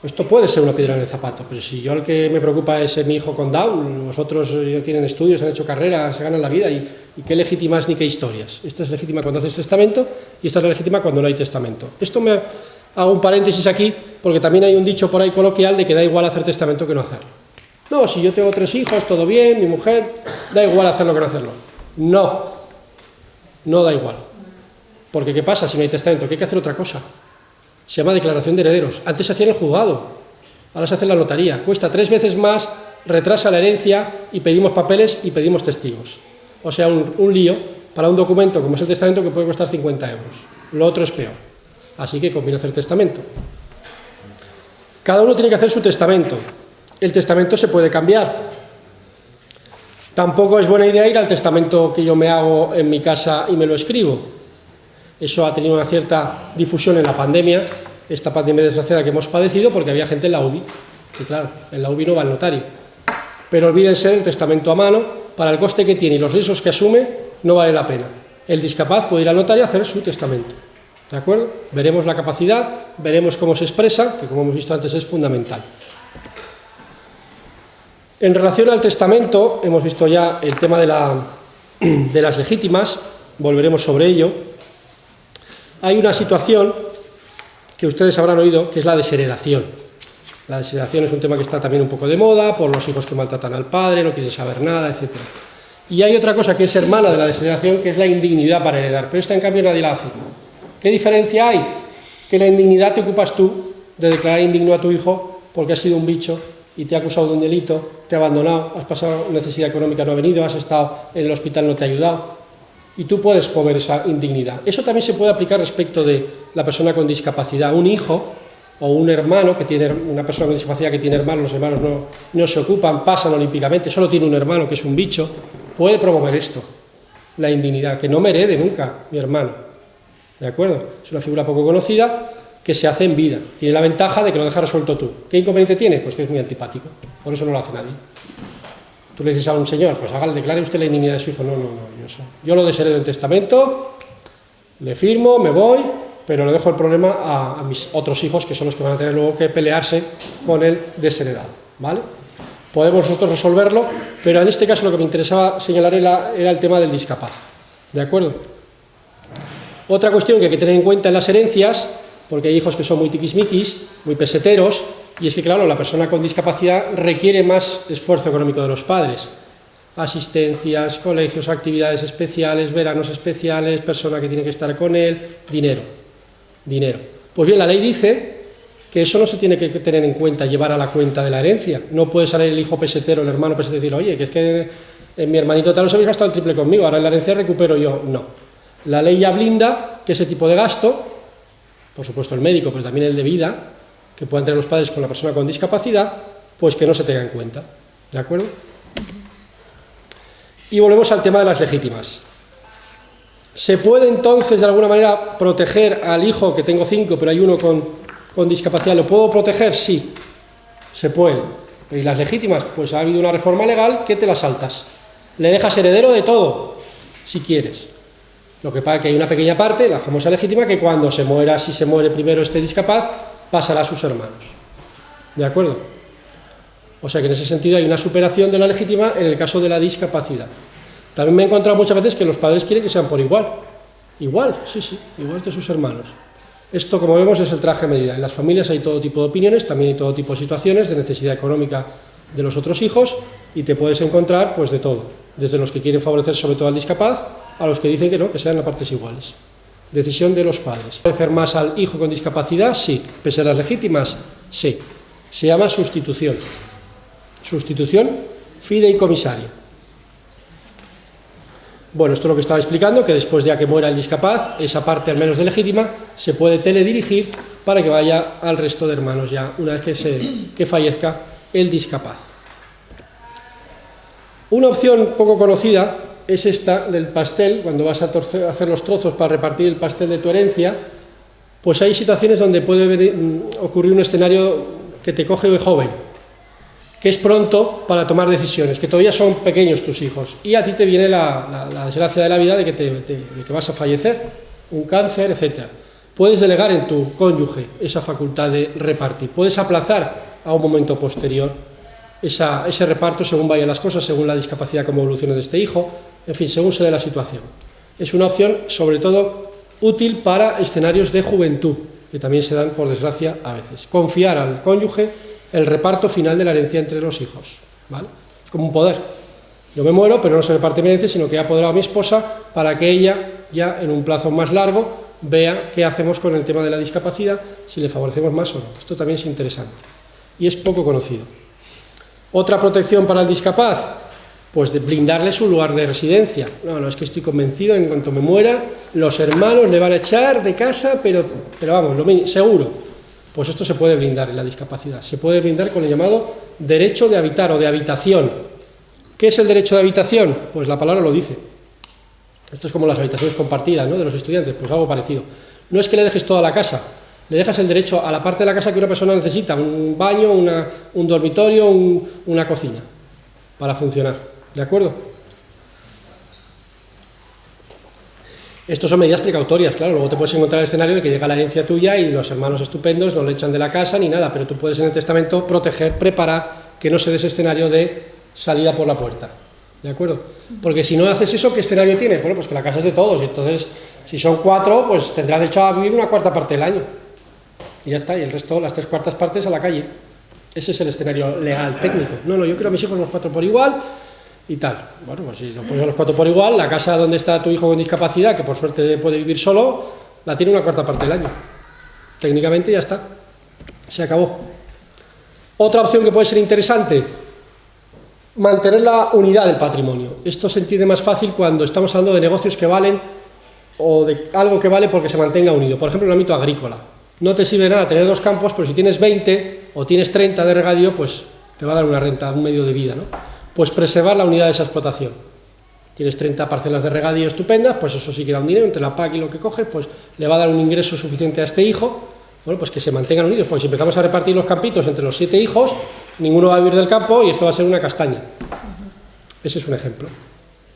Esto puede ser una piedra en el zapato, pero si yo el que me preocupa es mi hijo con Down, los otros ya tienen estudios, han hecho carreras, se ganan la vida, y qué legítimas ni qué historias. Esta es legítima cuando haces testamento y esta es la legítima cuando no hay testamento. Esto me hago un paréntesis aquí, porque también hay un dicho por ahí coloquial de que da igual hacer testamento que no hacerlo. No, si yo tengo 3 hijos, todo bien, mi mujer, da igual hacerlo que no hacerlo. No, no da igual. Porque ¿qué pasa si no hay testamento? Que hay que hacer otra cosa. Se llama declaración de herederos. Antes se hacía en el juzgado, ahora se hace en la notaría. Cuesta 3 veces más, retrasa la herencia y pedimos papeles y pedimos testigos. O sea, un lío para un documento como es el testamento que puede costar 50 euros. Lo otro es peor. Así que conviene hacer testamento. Cada uno tiene que hacer su testamento. El testamento se puede cambiar. Tampoco es buena idea ir al testamento que yo me hago en mi casa y me lo escribo. Eso ha tenido una cierta difusión en la pandemia, esta pandemia desgraciada que hemos padecido, porque había gente en la UBI, y claro, en la UBI no va al notario. Pero olvídense del testamento a mano, para el coste que tiene y los riesgos que asume, no vale la pena. El discapaz puede ir al notario a hacer su testamento, ¿de acuerdo? Veremos la capacidad, veremos cómo se expresa, que como hemos visto antes es fundamental. En relación al testamento, hemos visto ya el tema de las legítimas, volveremos sobre ello. Hay una situación que ustedes habrán oído, que es la desheredación. La desheredación es un tema que está también un poco de moda, por los hijos que maltratan al padre, no quieren saber nada, etc. Y hay otra cosa que es hermana de la desheredación, que es la indignidad para heredar, pero esta en cambio nadie la hace. ¿Qué diferencia hay? Que la indignidad te ocupas tú de declarar indigno a tu hijo porque has sido un bicho y te ha acusado de un delito, te ha abandonado, has pasado necesidad económica, no ha venido, has estado en el hospital, no te ha ayudado. Y tú puedes mover esa indignidad. Eso también se puede aplicar respecto de la persona con discapacidad. Un hijo o un hermano, que tiene una persona con discapacidad que tiene hermanos, los hermanos no se ocupan, pasan olímpicamente, solo tiene un hermano que es un bicho, puede promover esto, la indignidad, que no me herede nunca mi hermano. ¿De acuerdo? Es una figura poco conocida que se hace en vida. Tiene la ventaja de que lo dejas resuelto tú. ¿Qué inconveniente tiene? Pues que es muy antipático. Por eso no lo hace nadie. Tú le dices a un señor, pues declare usted la indignidad de su hijo. No, yo lo desheredo en testamento, le firmo, me voy, pero le dejo el problema a mis otros hijos, que son los que van a tener luego que pelearse con el desheredado, ¿vale? Podemos nosotros resolverlo, pero en este caso lo que me interesaba señalar era el tema del discapaz, ¿de acuerdo? Otra cuestión que hay que tener en cuenta en las herencias, porque hay hijos que son muy tiquismiquis, muy peseteros, y es que, claro, la persona con discapacidad requiere más esfuerzo económico de los padres. Asistencias, colegios, actividades especiales, veranos especiales, persona que tiene que estar con él, dinero. Pues bien, la ley dice que eso no se tiene que tener en cuenta, llevar a la cuenta de la herencia. No puede salir el hijo pesetero, el hermano pesetero, y decir, oye, que es que en mi hermanito tal os habéis gastado el triple conmigo, ahora en la herencia recupero yo. No. La ley ya blinda que ese tipo de gasto, por supuesto el médico, pero también el de vida, que puedan tener los padres con la persona con discapacidad, pues que no se tenga en cuenta, ¿de acuerdo? Y volvemos al tema de las legítimas. ¿Se puede entonces de alguna manera proteger al hijo, que tengo 5, pero hay uno con discapacidad? ¿Lo puedo proteger? Sí, se puede. ¿Y las legítimas? Pues ha habido una reforma legal que te la saltas. Le dejas heredero de todo, si quieres. Lo que pasa es que hay una pequeña parte, la famosa legítima, que cuando se muera, si se muere primero este discapaz, pasará a sus hermanos. ¿De acuerdo? O sea que en ese sentido hay una superación de la legítima en el caso de la discapacidad. También me he encontrado muchas veces que los padres quieren que sean por igual. Igual, sí, igual que sus hermanos. Esto, como vemos, es el traje a medida. En las familias hay todo tipo de opiniones, también hay todo tipo de situaciones de necesidad económica de los otros hijos, y te puedes encontrar pues de todo, desde los que quieren favorecer sobre todo al discapaz, a los que dicen que no, que sean las partes iguales. Decisión de los padres. ¿Favorecer más al hijo con discapacidad? Sí. ¿Pese a las legítimas? Sí. Se llama sustitución. Sustitución fideicomisaria. Bueno, esto es lo que estaba explicando, que después de que muera el discapaz, esa parte al menos de legítima se puede teledirigir para que vaya al resto de hermanos ya, una vez que fallezca el discapaz. Una opción poco conocida es esta del pastel. Cuando vas a hacer los trozos para repartir el pastel de tu herencia, pues hay situaciones donde puede ocurrir un escenario que te coge de joven. que es pronto para tomar decisiones, que todavía son pequeños tus hijos, y a ti te viene la desgracia de la vida de que vas a fallecer, un cáncer, etc. Puedes delegar en tu cónyuge esa facultad de repartir, puedes aplazar a un momento posterior ese reparto según vayan las cosas, según la discapacidad, como evolucione de este hijo, en fin, según se dé la situación. Es una opción, sobre todo, útil para escenarios de juventud, que también se dan, por desgracia, a veces. Confiar al cónyuge el reparto final de la herencia entre los hijos, ¿vale? Es como un poder. Yo me muero, pero no se reparte mi herencia, sino que he apoderado a mi esposa para que ella, ya en un plazo más largo, vea qué hacemos con el tema de la discapacidad, si le favorecemos más o no. Esto también es interesante y es poco conocido. Otra protección para el discapaz, pues de blindarle su lugar de residencia. No, es que estoy convencido, en cuanto me muera, los hermanos le van a echar de casa, pero vamos, seguro. Pues esto se puede blindar en la discapacidad, se puede blindar con el llamado derecho de habitar o de habitación. ¿Qué es el derecho de habitación? Pues la palabra lo dice. Esto es como las habitaciones compartidas, ¿no?, de los estudiantes, pues algo parecido. No es que le dejes toda la casa, le dejas el derecho a la parte de la casa que una persona necesita, un baño, un dormitorio, una cocina, para funcionar, ¿de acuerdo? Estos son medidas precautorias, claro, luego te puedes encontrar el escenario de que llega la herencia tuya y los hermanos estupendos no le echan de la casa ni nada, pero tú puedes en el testamento proteger, preparar, que no se dé ese escenario de salida por la puerta, ¿de acuerdo? Porque si no haces eso, ¿qué escenario tiene? Bueno, pues que la casa es de todos, y entonces, si son 4, pues tendrás derecho a vivir una cuarta parte del año, y ya está, y el resto, las 3/4 partes a la calle. Ese es el escenario legal, técnico. No, yo quiero a mis hijos los 4 por igual, y tal. Bueno, pues si lo pones a los 4 por igual, la casa donde está tu hijo con discapacidad, que por suerte puede vivir solo, la tiene una cuarta parte del año. Técnicamente ya está, se acabó. Otra opción que puede ser interesante, mantener la unidad del patrimonio. Esto se entiende más fácil cuando estamos hablando de negocios que valen o de algo que vale porque se mantenga unido. Por ejemplo, en el ámbito agrícola. No te sirve nada tener 2 campos, pero si tienes 20 o tienes 30 de regadío, pues te va a dar una renta, un medio de vida, ¿no? Pues preservar la unidad de esa explotación. Tienes 30 parcelas de regadío estupendas, pues eso sí que da un dinero, entre la PAC y lo que coges, pues le va a dar un ingreso suficiente a este hijo. Bueno, pues que se mantengan unidos, porque si empezamos a repartir los campitos entre los 7 hijos, ninguno va a vivir del campo y esto va a ser una castaña. Ese es un ejemplo.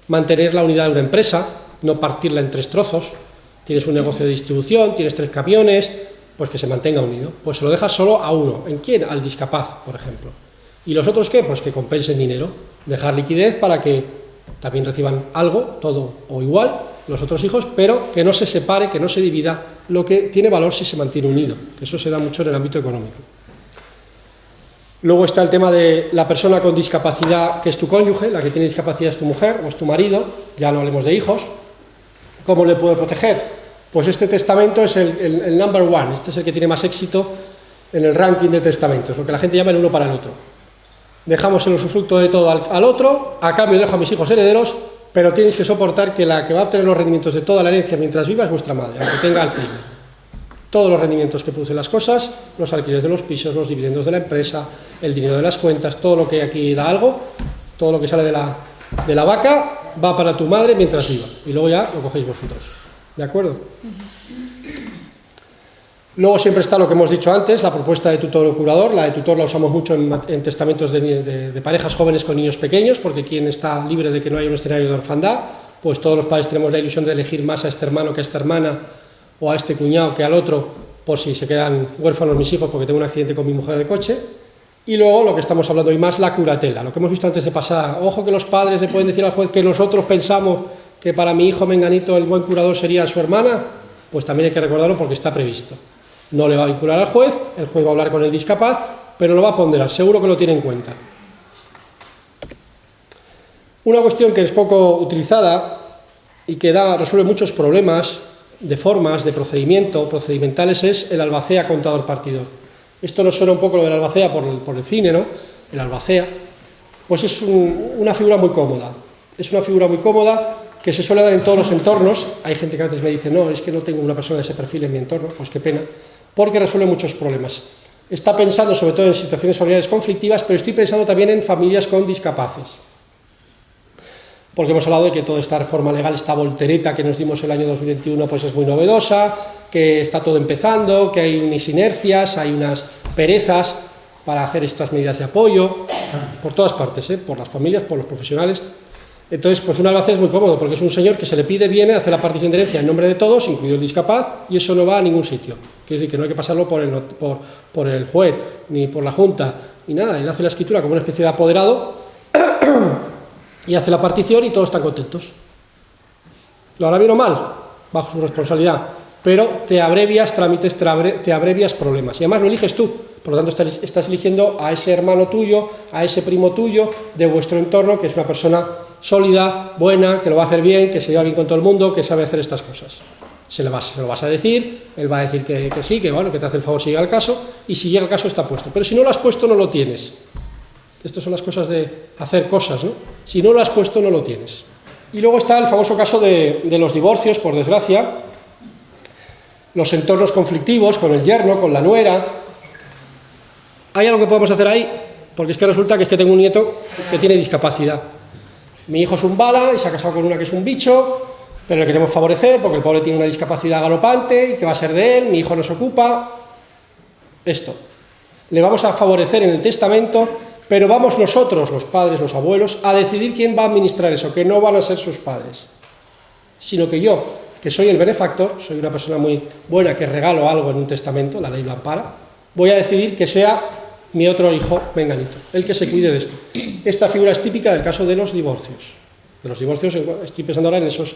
Mantener la unidad de una empresa, no partirla en 3 trozos. Tienes un negocio de distribución, tienes 3 camiones, pues que se mantenga unido. Pues se lo dejas solo a uno. ¿En quién? Al discapaz, por ejemplo. ¿Y los otros qué? Pues que compensen dinero. Dejar liquidez para que también reciban algo, todo o igual, los otros hijos, pero que no se separe, que no se divida lo que tiene valor si se mantiene unido, que eso se da mucho en el ámbito económico. Luego está el tema de la persona con discapacidad, que es tu cónyuge, la que tiene discapacidad es tu mujer o es tu marido, ya no hablemos de hijos. ¿Cómo le puede proteger? Pues este testamento es el number one, este es el que tiene más éxito en el ranking de testamentos, lo que la gente llama el uno para el otro. Dejamos el usufructo de todo al otro, a cambio dejo a mis hijos herederos, pero tienes que soportar que la que va a obtener los rendimientos de toda la herencia mientras viva es vuestra madre, aunque tenga Alzheimer. Todos los rendimientos que producen las cosas, los alquileres de los pisos, los dividendos de la empresa, el dinero de las cuentas, todo lo que aquí da algo, todo lo que sale de la vaca, va para tu madre mientras viva, y luego ya lo cogéis vosotros, ¿de acuerdo? Luego siempre está lo que hemos dicho antes, la propuesta de tutor o curador. La de tutor la usamos mucho en testamentos de parejas jóvenes con niños pequeños, porque quien está libre de que no haya un escenario de orfandad, pues todos los padres tenemos la ilusión de elegir más a este hermano que a esta hermana, o a este cuñado que al otro, por si se quedan huérfanos mis hijos porque tengo un accidente con mi mujer de coche. Y luego lo que estamos hablando hoy más, la curatela, lo que hemos visto antes de pasar. Ojo que los padres le pueden decir al juez que nosotros pensamos que para mi hijo menganito el buen curador sería su hermana, pues también hay que recordarlo porque está previsto. No le va a vincular al juez, el juez va a hablar con el discapaz, pero lo va a ponderar, seguro que lo tiene en cuenta. Una cuestión que es poco utilizada y que resuelve muchos problemas de formas, de procedimentales, es el albacea contador partidor. Esto nos suena un poco lo del albacea por el cine, ¿no? El albacea, pues es una figura muy cómoda. Es una figura muy cómoda que se suele dar en todos los entornos. Hay gente que a veces me dice, no, es que no tengo una persona de ese perfil en mi entorno, pues qué pena, porque resuelve muchos problemas. Está pensando sobre todo en situaciones familiares conflictivas, pero estoy pensando también en familias con discapaces. Porque hemos hablado de que toda esta reforma legal, esta voltereta que nos dimos el año 2021, pues es muy novedosa, que está todo empezando, que hay unas inercias, hay unas perezas para hacer estas medidas de apoyo. por todas partes, por las familias, por los profesionales. Entonces, pues un albacea es muy cómodo, porque es un señor que se le pide, viene, hace la partición de herencia en nombre de todos, incluido el discapaz, y eso no va a ningún sitio. Quiere decir que no hay que pasarlo por el juez, ni por la junta, ni nada. Él hace la escritura como una especie de apoderado y hace la partición y todos están contentos. Lo hará bien o mal, bajo su responsabilidad, pero te abrevias trámites, te abrevias problemas, y además lo eliges tú. Por lo tanto, estás eligiendo a ese hermano tuyo, a ese primo tuyo, de vuestro entorno, que es una persona sólida, buena, que lo va a hacer bien, que se lleva bien con todo el mundo, que sabe hacer estas cosas. Se lo vas a decir, él va a decir que sí, que bueno, que te hace el favor si llega el caso, y si llega el caso está puesto. Pero si no lo has puesto, no lo tienes. Estas son las cosas de hacer cosas, ¿no? Si no lo has puesto, no lo tienes. Y luego está el famoso caso de los divorcios, por desgracia, los entornos conflictivos con el yerno, con la nuera. ¿Hay algo que podemos hacer ahí? Porque es que resulta que tengo un nieto que tiene discapacidad. Mi hijo es un bala y se ha casado con una que es un bicho, pero le queremos favorecer porque el pobre tiene una discapacidad galopante y que va a ser de él, mi hijo nos ocupa. Esto. Le vamos a favorecer en el testamento, pero vamos nosotros, los padres, los abuelos, a decidir quién va a administrar eso, que no van a ser sus padres. Sino que yo, que soy el benefactor, soy una persona muy buena que regalo algo en un testamento, la ley lo ampara, voy a decidir que sea mi otro hijo menganito, el que se cuide de esto. Esta figura es típica del caso de los divorcios. De los divorcios, estoy pensando ahora en esos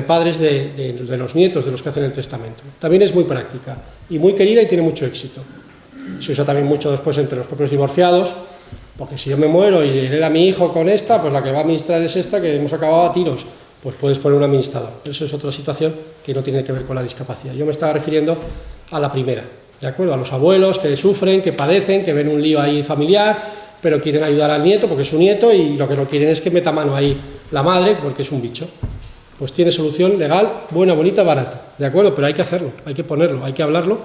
padres de los nietos de los que hacen el testamento. También es muy práctica y muy querida y tiene mucho éxito. Se usa también mucho después entre los propios divorciados, porque si yo me muero y hereda a mi hijo con esta, pues la que va a administrar es esta, que hemos acabado a tiros, pues puedes poner un administrador. Eso es otra situación que no tiene que ver con la discapacidad. Yo me estaba refiriendo a la primera. ¿De acuerdo? A los abuelos que sufren, que padecen, que ven un lío ahí familiar, pero quieren ayudar al nieto porque es su nieto y lo que no quieren es que meta mano ahí la madre porque es un bicho. Pues tiene solución legal, buena, bonita, barata. ¿De acuerdo? Pero hay que hacerlo, hay que ponerlo, hay que hablarlo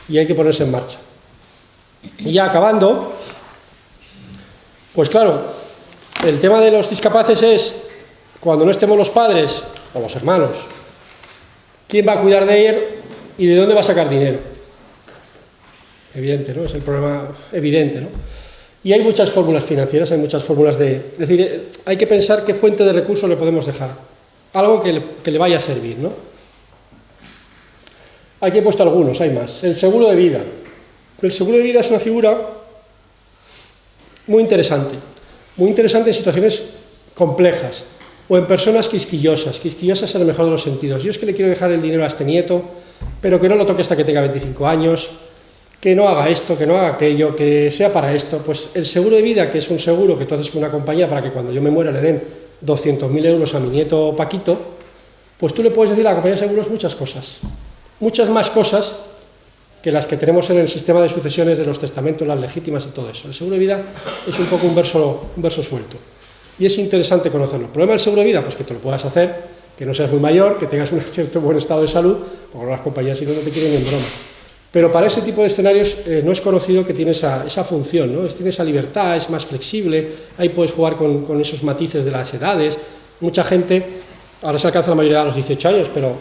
y hay que ponerse en marcha. Y ya acabando, pues claro, el tema de los discapaces es, cuando no estemos los padres o los hermanos, ¿quién va a cuidar de él y de dónde va a sacar dinero? Evidente, ¿no? Es el problema evidente, ¿no? Y hay muchas fórmulas financieras, hay muchas fórmulas es decir, hay que pensar qué fuente de recursos le podemos dejar, algo que le vaya a servir, ¿no? Aquí he puesto algunos, hay más. El seguro de vida. El seguro de vida es una figura muy interesante en situaciones complejas, o en personas quisquillosas en el mejor de los sentidos. Yo es que le quiero dejar el dinero a este nieto, pero que no lo toque hasta que tenga 25 años, que no haga esto, que no haga aquello, que sea para esto. Pues el seguro de vida, que es un seguro que tú haces con una compañía para que cuando yo me muera le den 200.000 euros a mi nieto Paquito, pues tú le puedes decir a la compañía de seguros muchas cosas, muchas más cosas que las que tenemos en el sistema de sucesiones de los testamentos, las legítimas y todo eso. El seguro de vida es un poco un verso suelto y es interesante conocerlo. El problema del seguro de vida, pues que te lo puedas hacer, que no seas muy mayor, que tengas un cierto buen estado de salud, porque las compañías si no te quieren ni en broma. Pero para ese tipo de escenarios no es conocido que tiene esa función, ¿no? Tiene esa libertad, es más flexible, ahí puedes jugar con esos matices de las edades. Mucha gente, ahora se alcanza la mayoría a los 18 años, pero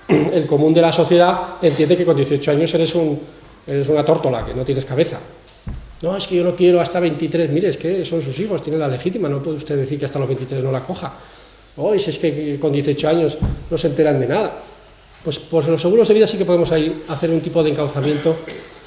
el común de la sociedad entiende que con 18 años eres una tórtola, que no tienes cabeza. No, es que yo no quiero hasta 23, mire, es que son sus hijos, tienen la legítima, no puede usted decir que hasta los 23 no la coja. O es que con 18 años no se enteran de nada. Pues por los seguros de vida sí que podemos ahí hacer un tipo de encauzamiento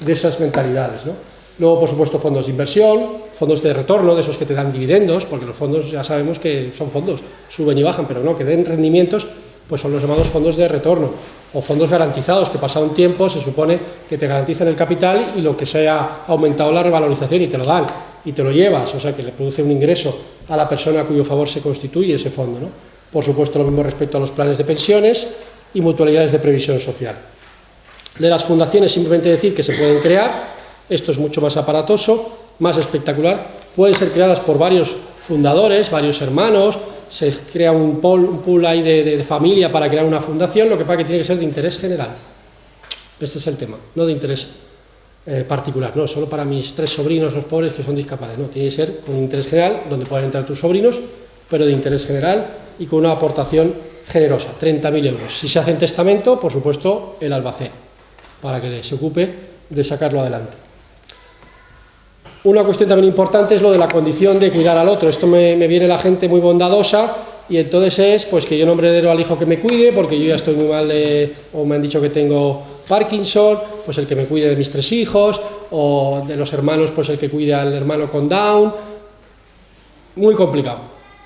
de esas mentalidades, ¿no? Luego, por supuesto, fondos de inversión, fondos de retorno, de esos que te dan dividendos, porque los fondos ya sabemos que son fondos, suben y bajan, pero no, que den rendimientos, pues son los llamados fondos de retorno, o fondos garantizados, que pasado un tiempo se supone que te garantizan el capital y lo que se ha aumentado la revalorización y te lo dan, y te lo llevas, o sea que le produce un ingreso a la persona a cuyo favor se constituye ese fondo, ¿no? Por supuesto, lo mismo respecto a los planes de pensiones y mutualidades de previsión social. De las fundaciones, simplemente decir que se pueden crear, esto es mucho más aparatoso, más espectacular, pueden ser creadas por varios fundadores, varios hermanos, se crea un pool ahí de familia para crear una fundación, lo que pasa que tiene que ser de interés general. Este es el tema, no de interés particular, no, solo para mis 3 sobrinos, los pobres que son discapaces, no, tiene que ser con un interés general, donde puedan entrar tus sobrinos, pero de interés general y con una aportación generosa, 30.000 euros. Si se hace en testamento, por supuesto, el albacea, para que se ocupe de sacarlo adelante. Una cuestión también importante es lo de la condición de cuidar al otro. Esto me viene la gente muy bondadosa y entonces es pues que yo nombre heredero al hijo que me cuide porque yo ya estoy muy mal o me han dicho que tengo Parkinson, pues el que me cuide de mis 3 hijos, o de los hermanos, pues el que cuide al hermano con Down. Muy complicado,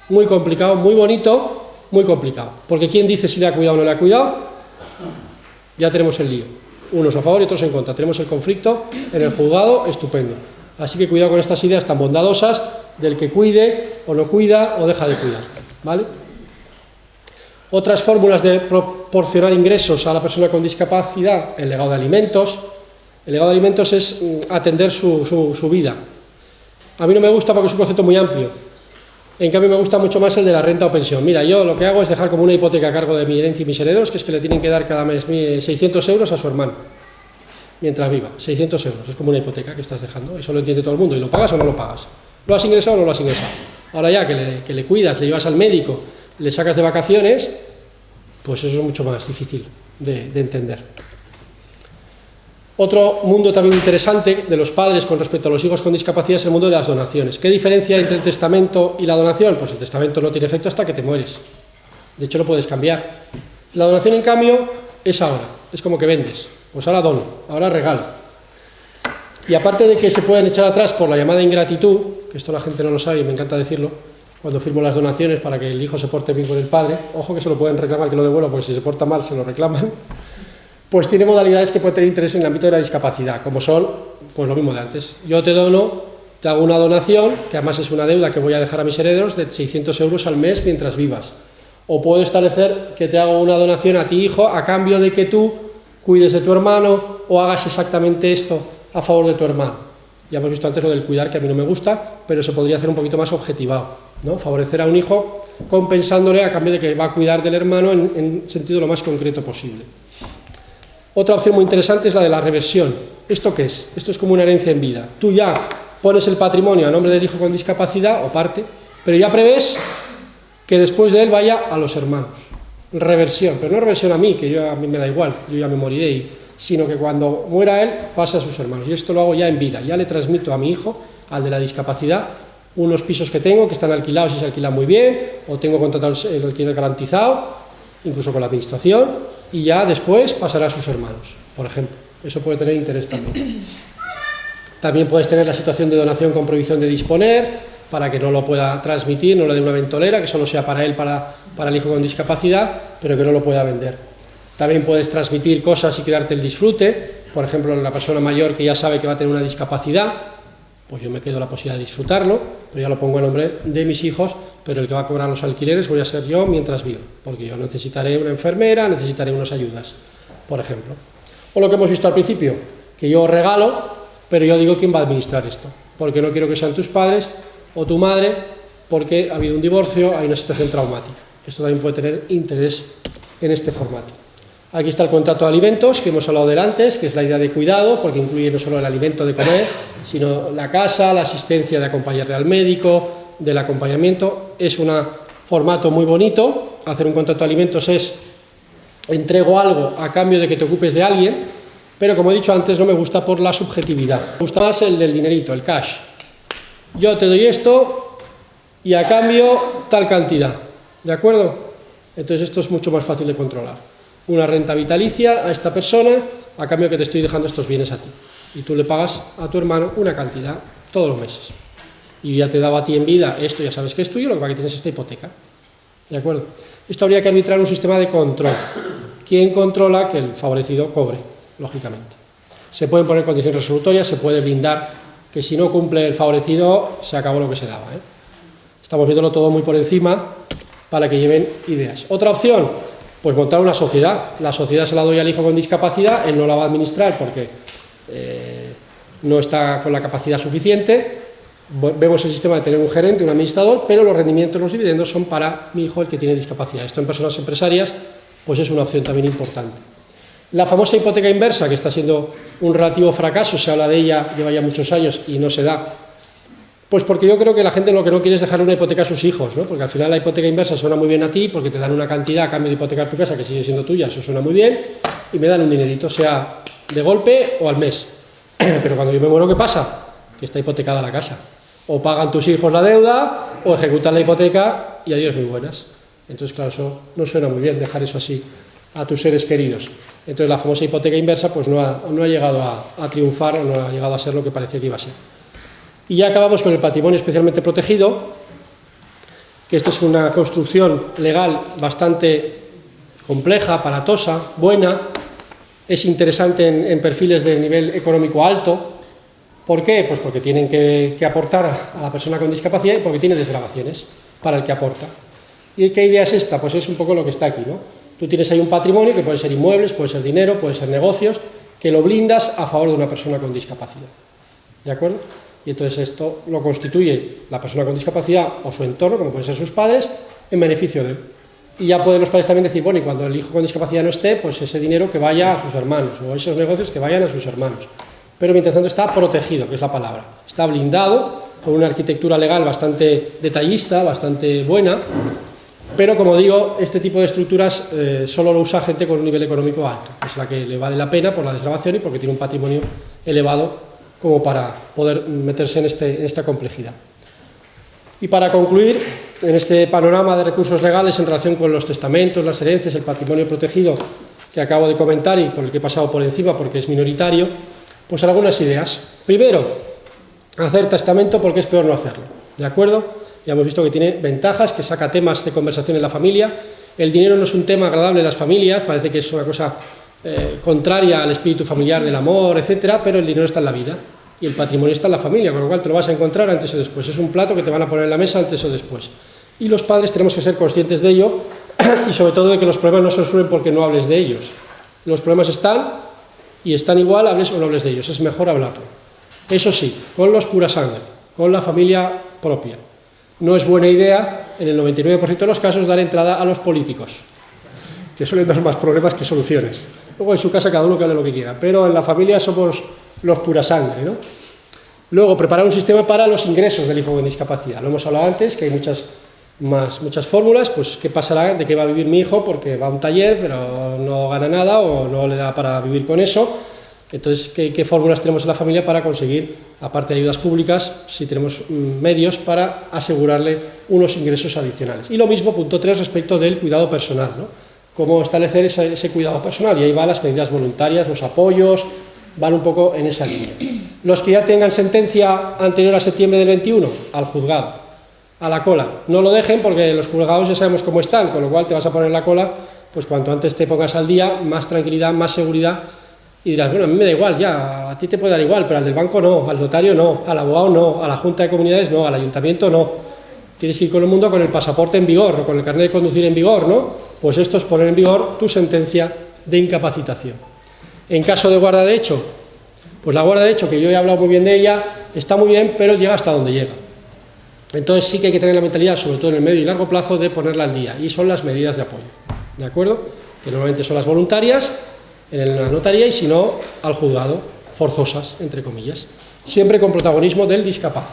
muy bonito, muy complicado. Porque ¿quién dice si le ha cuidado o no le ha cuidado? Ya tenemos el lío. Unos a favor y otros en contra. Tenemos el conflicto en el juzgado, estupendo. Así que cuidado con estas ideas tan bondadosas del que cuide o no cuida o deja de cuidar, ¿vale? Otras fórmulas de proporcionar ingresos a la persona con discapacidad, el legado de alimentos. El legado de alimentos es atender su vida. A mí no me gusta porque es un concepto muy amplio. En cambio me gusta mucho más el de la renta o pensión. Mira, yo lo que hago es dejar como una hipoteca a cargo de mi herencia y mis herederos, que es que le tienen que dar cada mes 600 euros a su hermano, mientras viva. 600 euros, es como una hipoteca que estás dejando, eso lo entiende todo el mundo. ¿Y lo pagas o no lo pagas? ¿Lo has ingresado o no lo has ingresado? Ahora ya que le cuidas, le llevas al médico, le sacas de vacaciones, pues eso es mucho más difícil de entender. Otro mundo también interesante de los padres con respecto a los hijos con discapacidad es el mundo de las donaciones. ¿Qué diferencia hay entre el testamento y la donación? Pues el testamento no tiene efecto hasta que te mueres. De hecho, lo puedes cambiar. La donación, en cambio, es ahora. Es como que vendes. Pues ahora dono, ahora regalo. Y aparte de que se pueden echar atrás por la llamada ingratitud, que esto la gente no lo sabe y me encanta decirlo, cuando firmo las donaciones para que el hijo se porte bien con el padre, ojo que se lo pueden reclamar, que lo devuelva, porque si se porta mal se lo reclaman, pues tiene modalidades que pueden tener interés en el ámbito de la discapacidad, como son, pues lo mismo de antes. Yo te dono, te hago una donación, que además es una deuda que voy a dejar a mis herederos, de 600 euros al mes mientras vivas. O puedo establecer que te hago una donación a ti, hijo, a cambio de que tú cuides de tu hermano o hagas exactamente esto a favor de tu hermano. Ya hemos visto antes lo del cuidar, que a mí no me gusta, pero se podría hacer un poquito más objetivado, ¿no? Favorecer a un hijo compensándole a cambio de que va a cuidar del hermano en sentido lo más concreto posible. Otra opción muy interesante es la de la reversión. ¿Esto qué es? Esto es como una herencia en vida. Tú ya pones el patrimonio a nombre del hijo con discapacidad, o parte, pero ya prevés que después de él vaya a los hermanos. Reversión, pero no reversión a mí, que a mí me da igual, yo ya me moriré, sino que cuando muera él, pasa a sus hermanos. Y esto lo hago ya en vida, ya le transmito a mi hijo, al de la discapacidad, unos pisos que tengo, que están alquilados y se alquilan muy bien, o tengo contratado el alquiler garantizado, incluso con la administración, y ya después pasará a sus hermanos, por ejemplo. Eso puede tener interés también. También puedes tener la situación de donación con prohibición de disponer, para que no lo pueda transmitir, no le dé una ventolera, que solo sea para él, para el hijo con discapacidad, pero que no lo pueda vender. También puedes transmitir cosas y quedarte el disfrute, por ejemplo, la persona mayor que ya sabe que va a tener una discapacidad, pues yo me quedo la posibilidad de disfrutarlo, pero ya lo pongo a nombre de mis hijos, pero el que va a cobrar los alquileres voy a ser yo mientras vivo, porque yo necesitaré una enfermera, necesitaré unas ayudas, por ejemplo. O lo que hemos visto al principio, que yo regalo, pero yo digo quién va a administrar esto, porque no quiero que sean tus padres o tu madre, porque ha habido un divorcio, hay una situación traumática. Esto también puede tener interés en este formato. Aquí está el contrato de alimentos, que hemos hablado de antes, que es la idea de cuidado, porque incluye no solo el alimento de comer, sino la casa, la asistencia de acompañarle al médico, del acompañamiento. Es un formato muy bonito. Hacer un contrato de alimentos es, entrego algo a cambio de que te ocupes de alguien, pero como he dicho antes, no me gusta por la subjetividad. Me gusta más el del dinerito, el cash. Yo te doy esto y a cambio tal cantidad, ¿de acuerdo? Entonces esto es mucho más fácil de controlar. Una renta vitalicia a esta persona a cambio que te estoy dejando estos bienes a ti. Y tú le pagas a tu hermano una cantidad todos los meses. Y ya te daba a ti en vida esto, ya sabes que es tuyo, lo que pasa es que tienes esta hipoteca. ¿De acuerdo? Esto habría que arbitrar un sistema de control. ¿Quién controla que el favorecido cobre? Lógicamente. Se pueden poner condiciones resolutorias, se puede blindar que si no cumple el favorecido, se acabó lo que se daba, ¿eh? Estamos viéndolo todo muy por encima para que lleven ideas. Otra opción, pues montar una sociedad. La sociedad se la doy al hijo con discapacidad, él no la va a administrar porque no está con la capacidad suficiente. Vemos el sistema de tener un gerente, un administrador, pero los rendimientos, los dividendos son para mi hijo, el que tiene discapacidad. Esto en personas empresarias, pues es una opción también importante. La famosa hipoteca inversa, que está siendo un relativo fracaso, se habla de ella, lleva ya muchos años y no se da, pues porque yo creo que la gente lo que no quiere es dejar una hipoteca a sus hijos, ¿no? Porque al final la hipoteca inversa suena muy bien a ti, porque te dan una cantidad a cambio de hipotecar tu casa que sigue siendo tuya, eso suena muy bien, y me dan un dinerito, sea de golpe o al mes. Pero cuando yo me muero, ¿qué pasa? que está hipotecada la casa. O pagan tus hijos la deuda, o ejecutan la hipoteca y adiós muy buenas. Entonces, claro, eso no suena muy bien, dejar eso así a tus seres queridos. Entonces, la famosa hipoteca inversa pues no ha llegado a triunfar, o no ha llegado a ser lo que parecía que iba a ser. Y ya acabamos con el patrimonio especialmente protegido, que esto es una construcción legal bastante compleja, aparatosa, buena, es interesante en perfiles de nivel económico alto. ¿Por qué? Pues porque tienen que aportar a la persona con discapacidad y porque tiene desgravaciones para el que aporta. ¿Y qué idea es esta? Pues es un poco lo que está aquí, ¿no? Tú tienes ahí un patrimonio que puede ser inmuebles, puede ser dinero, puede ser negocios, que lo blindas a favor de una persona con discapacidad. ¿De acuerdo? Y entonces esto lo constituye la persona con discapacidad o su entorno, como pueden ser sus padres, en beneficio de él. Y ya pueden los padres también decir, bueno, y cuando el hijo con discapacidad no esté, pues ese dinero que vaya a sus hermanos, o esos negocios que vayan a sus hermanos. Pero mientras tanto está protegido, que es la palabra. Está blindado, con una arquitectura legal bastante detallista, bastante buena, pero como digo, este tipo de estructuras solo lo usa gente con un nivel económico alto, que es la que le vale la pena por la desgravación y porque tiene un patrimonio elevado como para poder meterse en esta complejidad. Y para concluir, en este panorama de recursos legales en relación con los testamentos, las herencias, el patrimonio protegido que acabo de comentar y por el que he pasado por encima porque es minoritario, pues algunas ideas. Primero, hacer testamento porque es peor no hacerlo, ¿de acuerdo? Ya hemos visto que tiene ventajas, que saca temas de conversación en la familia. El dinero no es un tema agradable en las familias, parece que es una cosa contraria al espíritu familiar del amor, etcétera, pero el dinero está en la vida y el patrimonio está en la familia, con lo cual te lo vas a encontrar antes o después. Es un plato que te van a poner en la mesa antes o después. Y los padres tenemos que ser conscientes de ello y sobre todo de que los problemas no se resuelven porque no hables de ellos. Los problemas están y están igual, hables o no hables de ellos. Es mejor hablarlo. Eso sí, con los pura sangre, con la familia propia. No es buena idea, en el 99% de los casos, dar entrada a los políticos, que suelen dar más problemas que soluciones. Luego en su casa cada uno que hable lo que quiera, pero en la familia somos los pura sangre, ¿no? Luego, preparar un sistema para los ingresos del hijo con discapacidad. Lo hemos hablado antes, que hay muchas fórmulas, pues qué pasará, de qué va a vivir mi hijo, porque va a un taller, pero no gana nada o no le da para vivir con eso. Entonces, ¿qué fórmulas tenemos en la familia para conseguir, aparte de ayudas públicas, si tenemos medios para asegurarle unos ingresos adicionales? Y lo mismo, punto 3, respecto del cuidado personal, ¿no? Cómo establecer ese cuidado personal, y ahí van las medidas voluntarias, los apoyos, van un poco en esa línea. Los que ya tengan sentencia anterior a septiembre del 21, al juzgado, a la cola. No lo dejen porque los juzgados ya sabemos cómo están, con lo cual te vas a poner en la cola, pues cuanto antes te pongas al día, más tranquilidad, más seguridad, y dirás, bueno, a mí me da igual, ya, a ti te puede dar igual, pero al del banco no, al notario no, al abogado no, a la Junta de Comunidades no, al ayuntamiento no. Tienes que ir con el mundo con el pasaporte en vigor, o con el carnet de conducir en vigor, ¿no? Pues esto es poner en vigor tu sentencia de incapacitación. En caso de guarda de hecho, pues la guarda de hecho, que yo he hablado muy bien de ella, está muy bien, pero llega hasta donde llega. Entonces sí que hay que tener la mentalidad, sobre todo en el medio y largo plazo, de ponerla al día, y son las medidas de apoyo, ¿de acuerdo? Que normalmente son las voluntarias, en la notaría, y si no, al juzgado, forzosas, entre comillas, siempre con protagonismo del discapaz.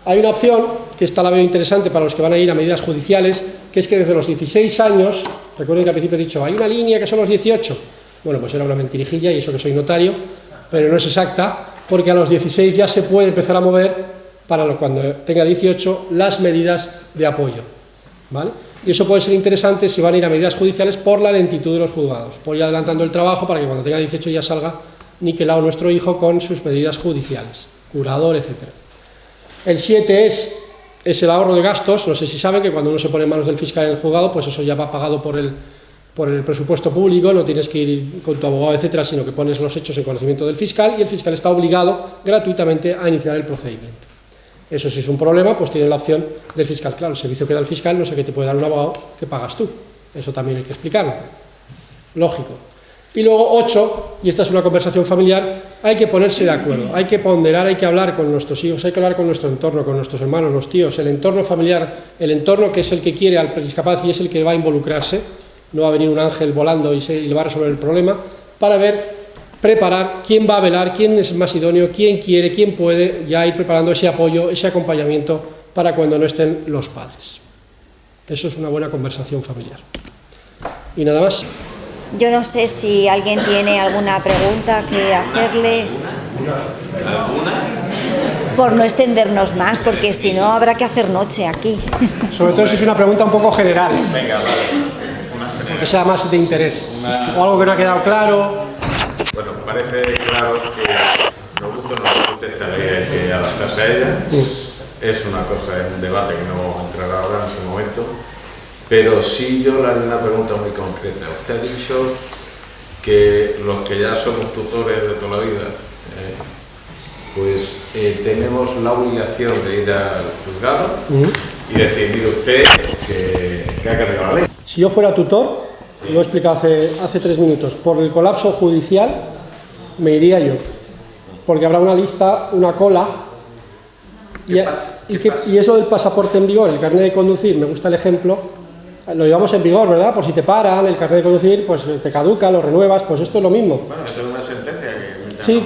Hay una opción, que esta la veo interesante para los que van a ir a medidas judiciales, que es que desde los 16 años, recuerden que al principio he dicho, hay una línea que son los 18, bueno, pues era una mentirijilla, y eso que soy notario, pero no es exacta, porque a los 16 ya se puede empezar a mover, para cuando tenga 18, las medidas de apoyo, ¿vale? Y eso puede ser interesante si van a ir a medidas judiciales por la lentitud de los juzgados, por ir adelantando el trabajo para que cuando tenga 18 ya salga niquelado nuestro hijo con sus medidas judiciales, curador, etc. El 7 es el ahorro de gastos. No sé si saben que cuando uno se pone en manos del fiscal en el juzgado, pues eso ya va pagado por el presupuesto público, no tienes que ir con tu abogado, etcétera, sino que pones los hechos en conocimiento del fiscal y el fiscal está obligado gratuitamente a iniciar el procedimiento. Eso si es un problema, pues tiene la opción del fiscal. Claro, el servicio que da el fiscal no sé qué te puede dar un abogado que pagas tú. Eso también hay que explicarlo. Lógico. Y luego 8, y esta es una conversación familiar, hay que ponerse de acuerdo, hay que ponderar, hay que hablar con nuestros hijos, hay que hablar con nuestro entorno, con nuestros hermanos, los tíos, el entorno familiar, el entorno que es el que quiere al discapaz y es el que va a involucrarse. No va a venir un ángel volando y le va a resolver el problema, para preparar quién va a velar, quién es más idóneo, quién quiere, quién puede, ya ir preparando ese apoyo, ese acompañamiento para cuando no estén los padres. Eso es una buena conversación familiar. Y nada más. Yo no sé si alguien tiene alguna pregunta que hacerle. ¿Alguna? por no extendernos más, porque si no habrá que hacer noche aquí. Sobre todo si es una pregunta un poco general, Venga, vale. que sea más de interés, o algo que no ha quedado claro. Bueno, parece claro que nos gusta o no nos gusta esta ley, hay que adaptarse a ella. Es una cosa, es un debate que no vamos a entrar ahora en este momento, pero sí yo le haré una pregunta muy concreta. Usted ha dicho que los que ya somos tutores de toda la vida, pues tenemos la obligación de ir al juzgado y decir, mire usted, que ha cambiado la ley. Si yo fuera tutor, lo he explicado hace 3 minutos, por el colapso judicial me iría yo, porque habrá una lista, una cola, y eso del pasaporte en vigor, el carnet de conducir, me gusta el ejemplo, lo llevamos en vigor, ¿verdad? Por si te paran, el carnet de conducir, pues te caduca, lo renuevas, pues esto es lo mismo. Bueno, esto es una sentencia que... Sí,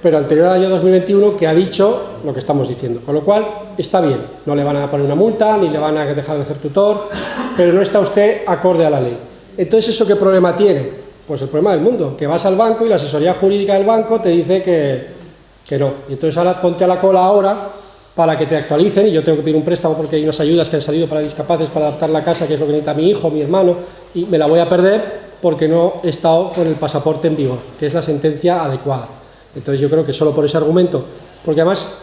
pero anterior al año 2021 que ha dicho lo que estamos diciendo, con lo cual está bien, no le van a poner una multa, ni le van a dejar de ser tutor, pero no está usted acorde a la ley. Entonces, ¿eso qué problema tiene? Pues el problema del mundo, que vas al banco y la asesoría jurídica del banco te dice que no, y entonces ahora ponte a la cola ahora para que te actualicen, y yo tengo que pedir un préstamo porque hay unas ayudas que han salido para discapaces para adaptar la casa, que es lo que necesita mi hijo, mi hermano, y me la voy a perder porque no he estado con el pasaporte en vigor, que es la sentencia adecuada. Entonces yo creo que solo por ese argumento, porque además,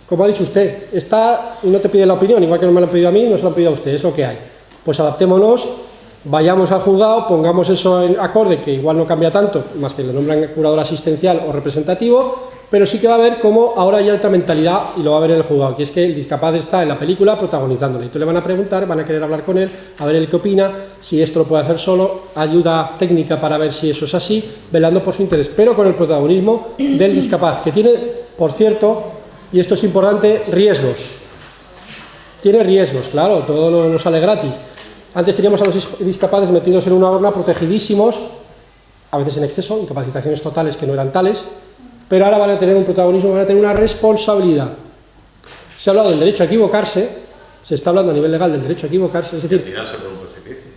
como ha dicho usted, está y no te pide la opinión, igual que no me lo han pedido a mí, no se lo han pedido a usted, es lo que hay. Pues adaptémonos, vayamos al juzgado, pongamos eso en acorde, que igual no cambia tanto, más que le nombran curador asistencial o representativo, pero sí que va a ver cómo ahora hay otra mentalidad y lo va a ver en el juzgado, que es que el discapaz está en la película protagonizándole. Y tú le van a preguntar, van a querer hablar con él, a ver él qué opina, si esto lo puede hacer solo, ayuda técnica para ver si eso es así, velando por su interés, pero con el protagonismo del discapaz, que tiene, por cierto, y esto es importante, riesgos. Tiene riesgos, claro, todo no nos sale gratis. Antes teníamos a los discapaces metidos en una horna, protegidísimos, a veces en exceso, incapacitaciones totales que no eran tales, pero ahora van a tener un protagonismo, van a tener una responsabilidad. Se ha hablado del derecho a equivocarse, se está hablando a nivel legal del derecho a equivocarse, es decir... Tirarse por un precipicio.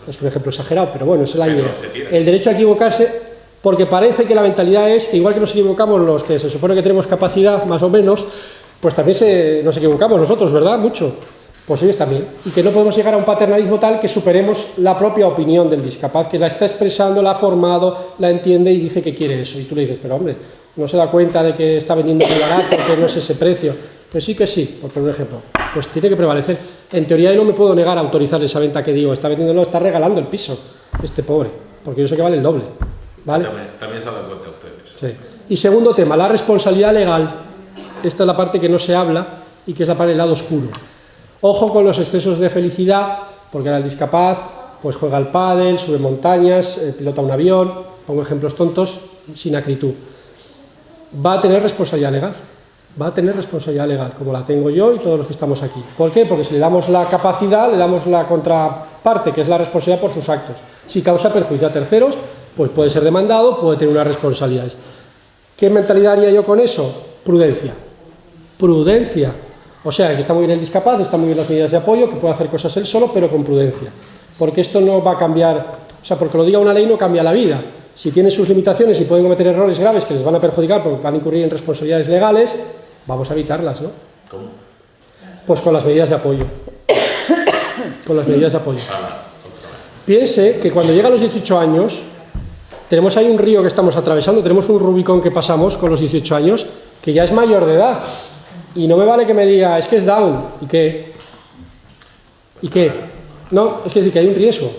Es un ejemplo exagerado, pero bueno, es la idea. El derecho a equivocarse, porque parece que la mentalidad es que igual que nos equivocamos los que se supone que tenemos capacidad, más o menos, pues también nos equivocamos nosotros, ¿verdad? Mucho. Pues ellos también. Y que no podemos llegar a un paternalismo tal que superemos la propia opinión del discapaz, que la está expresando, la ha formado, la entiende y dice que quiere eso. Y tú le dices, pero hombre, no se da cuenta de que está vendiendo muy barato, que no es ese precio. Pues sí que sí, por poner un ejemplo. Pues tiene que prevalecer. En teoría yo no me puedo negar a autorizar esa venta que digo, está vendiéndolo, está regalando el piso, este pobre, porque yo sé que vale el doble. ¿Vale? También se ha dado cuenta ustedes. Sí. Y segundo tema, la responsabilidad legal. Esta es la parte que no se habla y que es la parte del lado oscuro. Ojo con los excesos de felicidad, porque ahora el discapaz pues juega al pádel, sube montañas, pilota un avión, pongo ejemplos tontos, sin acritud. Va a tener responsabilidad legal, como la tengo yo y todos los que estamos aquí. ¿Por qué? Porque si le damos la capacidad, le damos la contraparte, que es la responsabilidad por sus actos. Si causa perjuicio a terceros, pues puede ser demandado, puede tener unas responsabilidades. ¿Qué mentalidad haría yo con eso? Prudencia. O sea, que está muy bien el discapaz, están muy bien las medidas de apoyo, que puede hacer cosas él solo, pero con prudencia. Porque esto no va a cambiar, o sea, porque lo diga una ley no cambia la vida. Si tiene sus limitaciones y pueden cometer errores graves que les van a perjudicar porque van a incurrir en responsabilidades legales, vamos a evitarlas, ¿no? ¿Cómo? Pues con las medidas de apoyo. Piense que cuando llega a los 18 años, tenemos ahí un río que estamos atravesando, tenemos un Rubicón que pasamos con los 18 años, que ya es mayor de edad. Y no me vale que me diga, es que es Down, ¿y qué? No, es decir, que hay un riesgo.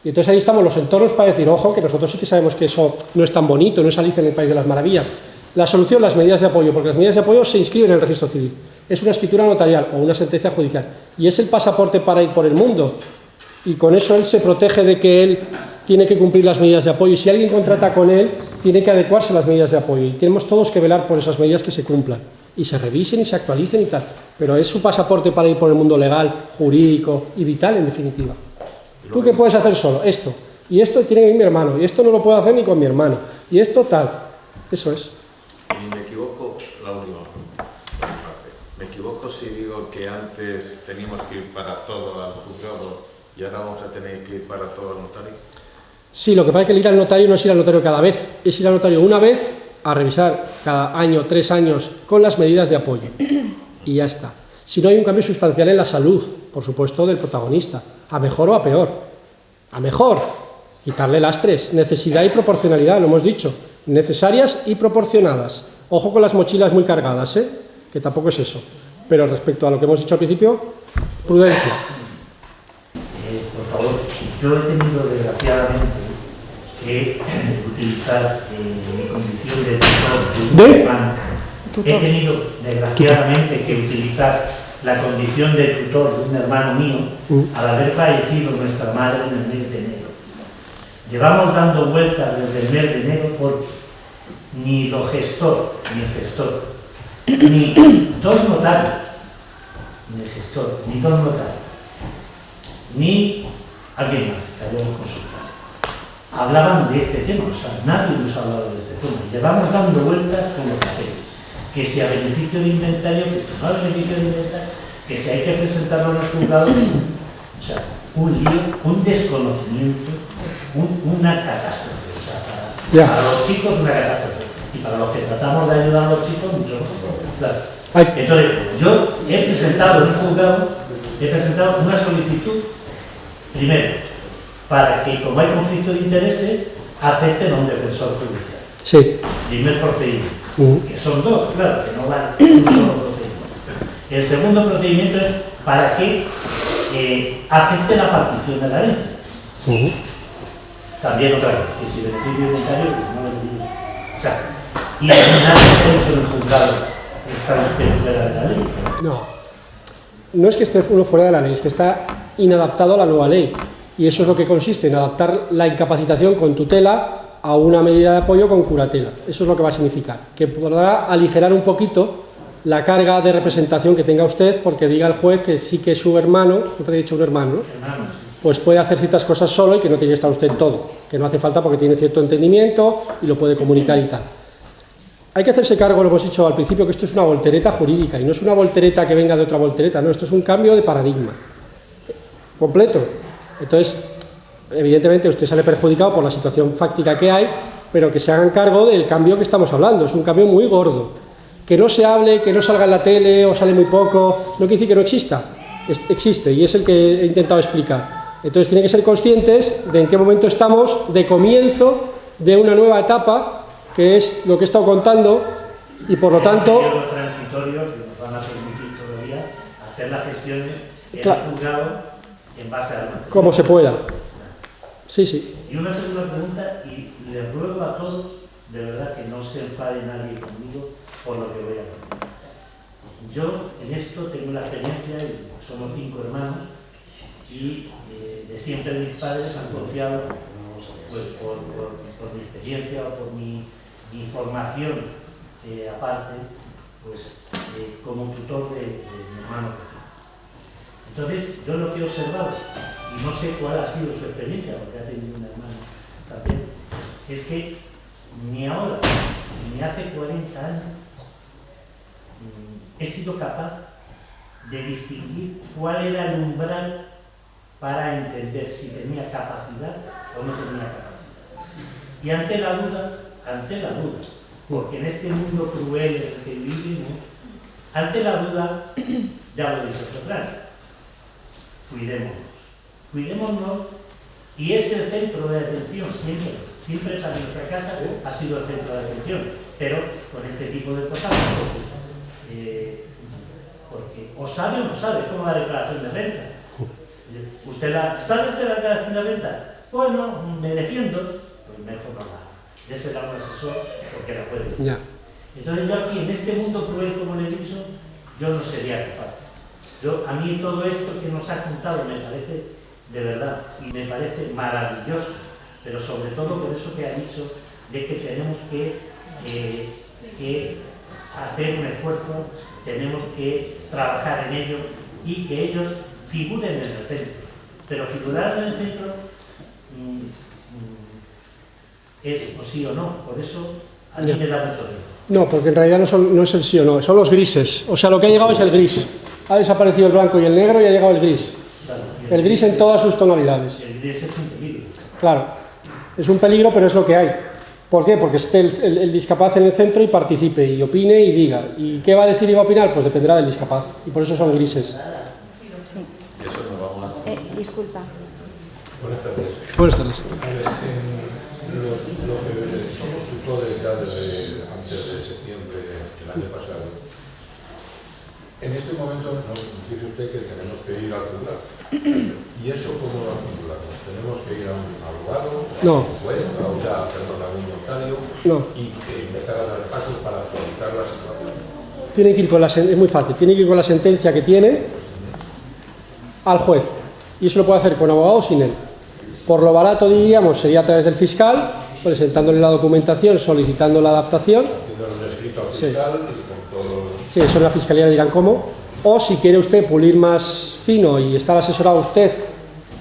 Y entonces ahí estamos los entornos para decir, ojo, que nosotros sí que sabemos que eso no es tan bonito, no es Alicia en el País de las Maravillas. La solución, las medidas de apoyo, porque las medidas de apoyo se inscriben en el registro civil. Es una escritura notarial o una sentencia judicial. Y es el pasaporte para ir por el mundo. Y con eso él se protege de que él tiene que cumplir las medidas de apoyo. Y si alguien contrata con él, tiene que adecuarse a las medidas de apoyo. Y tenemos todos que velar por esas medidas que se cumplan. Y se revisen y se actualicen y tal. Pero es su pasaporte para ir por el mundo legal, jurídico y vital, en definitiva. ¿Tú qué puedes hacer solo? Esto. Y esto tiene que ir mi hermano. Y esto no lo puedo hacer ni con mi hermano. Y esto tal. Eso es. Y me equivoco, la última parte. Me equivoco si digo que antes teníamos que ir para todo al juzgado y ahora vamos a tener que ir para todo al notario. Sí, lo que pasa es que el ir al notario no es ir al notario cada vez. Es ir al notario una vez a revisar cada año, 3 años, con las medidas de apoyo. Y ya está. Si no hay un cambio sustancial en la salud, por supuesto, del protagonista, a mejor o a peor. A mejor, quitarle lastres, necesidad y proporcionalidad, lo hemos dicho, necesarias y proporcionadas. Ojo con las mochilas muy cargadas, que tampoco es eso. Pero respecto a lo que hemos dicho al principio, prudencia. Por favor, yo he tenido desgraciadamente que utilizar mi condición de tutor de un hermano. He tenido desgraciadamente que utilizar la condición de tutor de un hermano mío al haber fallecido nuestra madre en el mes de enero. Llevamos dando vueltas desde el mes de enero porque ni el gestor, ni dos notarios, ni alguien más que habíamos consultado, hablaban de este tema. O sea, nadie nos ha hablado de este tema. Llevamos dando vueltas con los papeles, que si a beneficio de inventario, que si no a beneficio de inventario, que si hay que presentarlo en el juzgado. O sea, un lío, un desconocimiento, una catástrofe. O sea, para los chicos una catástrofe. Y para los que tratamos de ayudar a los chicos, mucho mejor. Claro. Entonces, yo he presentado en el juzgado, una solicitud, primero, para que, como hay conflicto de intereses, acepten a un defensor judicial. Sí. Primer procedimiento, que son dos, claro, que no vale un solo procedimiento. El segundo procedimiento es para que acepte la partición de la herencia. También otra vez, que si beneficio inventario, no beneficio. O sea, y al final he hecho en el juzgado, está usted fuera de la ley. No es que esté uno fuera de la ley, es que está inadaptado a la nueva ley. Y eso es lo que consiste, en adaptar la incapacitación con tutela a una medida de apoyo con curatela. Eso es lo que va a significar, que podrá aligerar un poquito la carga de representación que tenga usted, porque diga el juez que sí que su hermano, siempre he dicho un hermano, ¿no? Pues puede hacer ciertas cosas solo y que no tiene que estar usted todo, que no hace falta porque tiene cierto entendimiento y lo puede comunicar y tal. Hay que hacerse cargo, lo hemos dicho al principio, que esto es una voltereta jurídica, y no es una voltereta que venga de otra voltereta, no, esto es un cambio de paradigma completo. Entonces, evidentemente usted sale perjudicado por la situación fáctica que hay, pero que se hagan cargo del cambio que estamos hablando. Es un cambio muy gordo. Que no se hable, que no salga en la tele o sale muy poco, no quiere decir que no exista. Existe, y es el que he intentado explicar. Entonces tienen que ser conscientes de en qué momento estamos de comienzo de una nueva etapa, que es lo que he estado contando, y por lo tanto... Un periodo transitorio que nos van a permitir todavía hacer las gestiones en el juzgado en base a la... Como se pueda. Sí, sí. Y una segunda pregunta, y les ruego a todos, de verdad, que no se enfade nadie conmigo por lo que voy a decir. Yo en esto tengo la experiencia, somos 5 hermanos, y de siempre mis padres han confiado, pues, por mi experiencia o por mi formación aparte, pues como tutor de mi hermano. Entonces, yo lo que he observado, y no sé cuál ha sido su experiencia, porque ha tenido un hermano también, es que ni ahora, ni hace 40 años, he sido capaz de distinguir cuál era el umbral para entender si tenía capacidad o no tenía capacidad. Y ante la duda, porque en este mundo cruel en el que vivimos, ante la duda, ya lo dice el refrán, cuidémonos, y es el centro de atención siempre para nuestra casa ha sido el centro de atención, pero con este tipo de cosas, porque o sabe o no sabe, es como la declaración de renta. ¿Usted sabe hacer la declaración de renta? Bueno, me defiendo, pues mejor no la haga. Désela a un asesor porque la puede decir. Entonces yo aquí, en este mundo cruel, como le he dicho, yo no sería capaz. A mí todo esto que nos ha contado me parece de verdad, y me parece maravilloso, pero sobre todo por eso que ha dicho de que tenemos que hacer un esfuerzo, tenemos que trabajar en ello y que ellos figuren en el centro. Pero figurar en el centro es o sí o no, por eso a mí me da mucho miedo. No, porque en realidad no es el sí o no, son los grises. O sea, lo que ha llegado es el gris. Ha desaparecido el blanco y el negro y ha llegado el gris. Claro, el gris en todas sus tonalidades. El gris es un peligro. Claro, es un peligro, pero es lo que hay. ¿Por qué? Porque esté el discapaz en el centro y participe, y opine y diga. ¿Y qué va a decir y va a opinar? Pues dependerá del discapaz, y por eso son grises. Sí. Eso no vamos a... Disculpa. Buenas tardes. Buenas tardes. Los que somos tutores ya desde antes de septiembre del año pasado, en este momento nos dice usted que tenemos que ir al juzgado. ¿Y eso cómo lo articulamos? ¿Tenemos que ir a un abogado, No. a un juez, a un notario No. y empezar a dar pasos para actualizar la situación? Tiene que ir con es muy fácil, tiene que ir con la sentencia que tiene al juez, y eso lo puede hacer con abogado o sin él. Por lo barato, diríamos, sería a través del fiscal, presentándole la documentación, solicitando la adaptación. Haciendo un escrito al fiscal y con todo... Sí, eso en la fiscalía le dirán cómo. O si quiere usted pulir más fino y estar asesorado usted,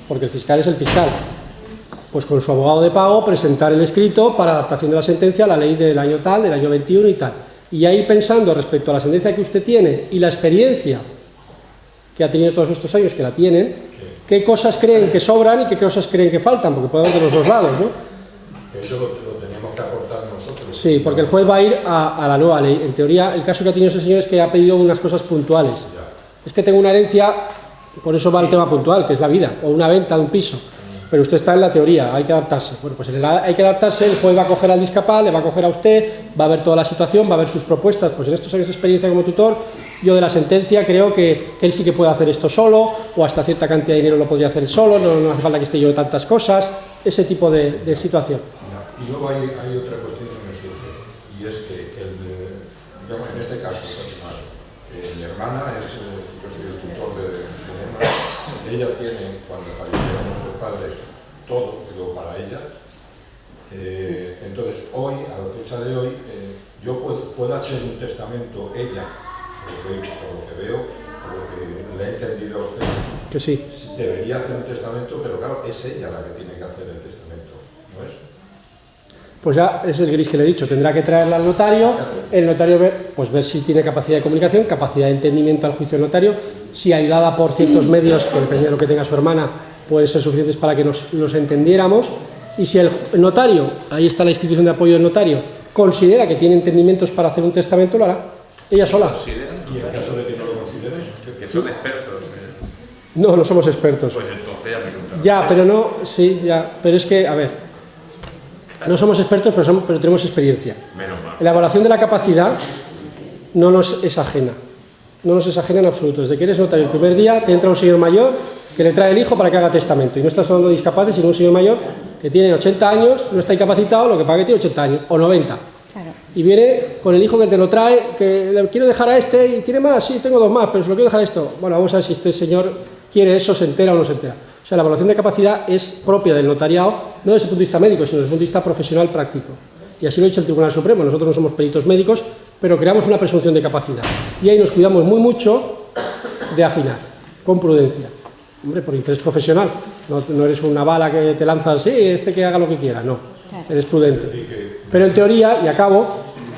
porque el fiscal es el fiscal, pues con su abogado de pago presentar el escrito para adaptación de la sentencia a la ley del año tal, del año 21 y tal. Y ahí pensando respecto a la sentencia que usted tiene y la experiencia que ha tenido todos estos años, que la tienen, qué cosas creen que sobran y qué cosas creen que faltan, porque puede haber de los dos lados, ¿no? Eso lo tenemos que aportar nosotros. Sí, porque el juez va a ir a la nueva ley. En teoría, el caso que ha tenido ese señor es que ha pedido unas cosas puntuales. Es que tengo una herencia, por eso va el tema puntual, que es la vida, o una venta de un piso. Pero usted está en la teoría, hay que adaptarse. Bueno, pues hay que adaptarse, el juez va a coger al discapaz, le va a coger a usted, va a ver toda la situación, va a ver sus propuestas. Pues en estos años de experiencia como tutor, yo de la sentencia creo que él sí que puede hacer esto solo, o hasta cierta cantidad de dinero lo podría hacer él solo, no hace falta que esté yo de tantas cosas, ese tipo de situación. Y luego hay otra cuestión que me surge, y es que digamos, en este caso personal, mi hermana yo soy el tutor de Emma, ella tiene, cuando fallecieron nuestros padres, todo quedó para ella. Entonces, hoy, a la fecha de hoy, yo puedo hacer un testamento, ella, por lo que veo, por lo que le he entendido a usted, Que sí. debería hacer un testamento, pero claro, es ella la que tiene que hacer el testamento, ¿no es? Pues ya es el gris que le he dicho, tendrá que traerla al notario, el notario ver si tiene capacidad de comunicación, capacidad de entendimiento al juicio del notario, si ayudada por ciertos medios, que depende de lo que tenga su hermana, pueden ser suficientes para que nos entendiéramos, y si el notario, ahí está la institución de apoyo del notario, considera que tiene entendimientos para hacer un testamento, lo hará, ella sola. Y en caso de que no lo consideren, Que son expertos. No somos expertos. Pues entonces ya me contarás. Ya, pero no, sí, ya, pero es que, a ver, no somos expertos, pero tenemos experiencia. Menos mal. La evaluación de la capacidad no nos es ajena, no nos es ajena en absoluto. Desde que eres notario el primer día te entra un señor mayor que le trae el hijo para que haga testamento, y no estás hablando de discapaces, sino un señor mayor que tiene 80 años, no está incapacitado, lo que paga que tiene 80 años, o 90. Claro. Y viene con el hijo que te lo trae, que le quiero dejar a este, y tiene más, sí, tengo dos más, pero se lo quiero dejar a esto. Bueno, vamos a ver si este señor quiere eso, se entera o no se entera. O sea, la evaluación de capacidad es propia del notariado, no desde el punto de vista médico, sino desde el punto de vista profesional práctico. Y así lo ha dicho el Tribunal Supremo. Nosotros no somos peritos médicos, pero creamos una presunción de capacidad. Y ahí nos cuidamos mucho de afinar, con prudencia. Hombre, por interés profesional. No eres una bala que te lanzas, sí, que haga lo que quiera, no. Eres prudente. Pero en teoría, y acabo,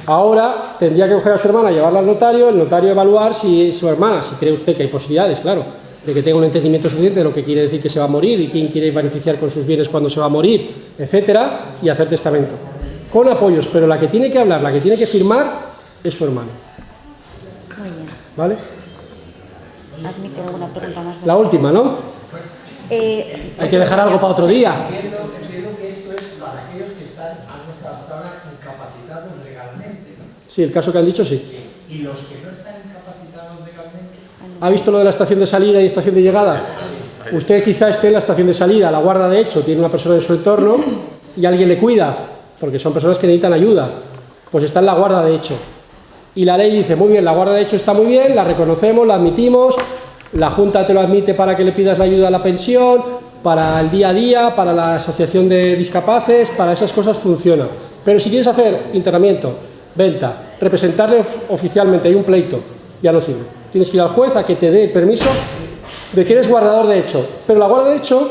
ahora tendría que coger a su hermana, llevarla al notario, el notario evaluar si su hermana, si cree usted que hay posibilidades, claro, de que tenga un entendimiento suficiente de lo que quiere decir que se va a morir y quién quiere beneficiar con sus bienes cuando se va a morir, etcétera, y hacer testamento. Con apoyos, pero la que tiene que hablar, la que tiene que firmar, es su hermano. Muy bien. ¿Vale? ¿Admite alguna pregunta más? La última, ¿no? Hay que dejar algo para otro día. Entiendo que esto es para aquellos que están hasta ahora incapacitados legalmente, ¿no? Sí, el caso que han dicho, sí. Y los que no están incapacitados legalmente. ¿Ha visto lo de la estación de salida y estación de llegada? Usted quizá esté en la estación de salida, la guarda de hecho tiene una persona en su entorno y alguien le cuida, porque son personas que necesitan ayuda, pues está en la guarda de hecho. Y la ley dice, muy bien, la guarda de hecho está muy bien, la reconocemos, la admitimos, la Junta te lo admite para que le pidas la ayuda a la pensión, para el día a día, para la asociación de discapaces, para esas cosas funciona. Pero si quieres hacer internamiento, venta, representarle oficialmente, hay un pleito, ya no sirve. Tienes que ir al juez a que te dé el permiso de que eres guardador de hecho. Pero la guarda de hecho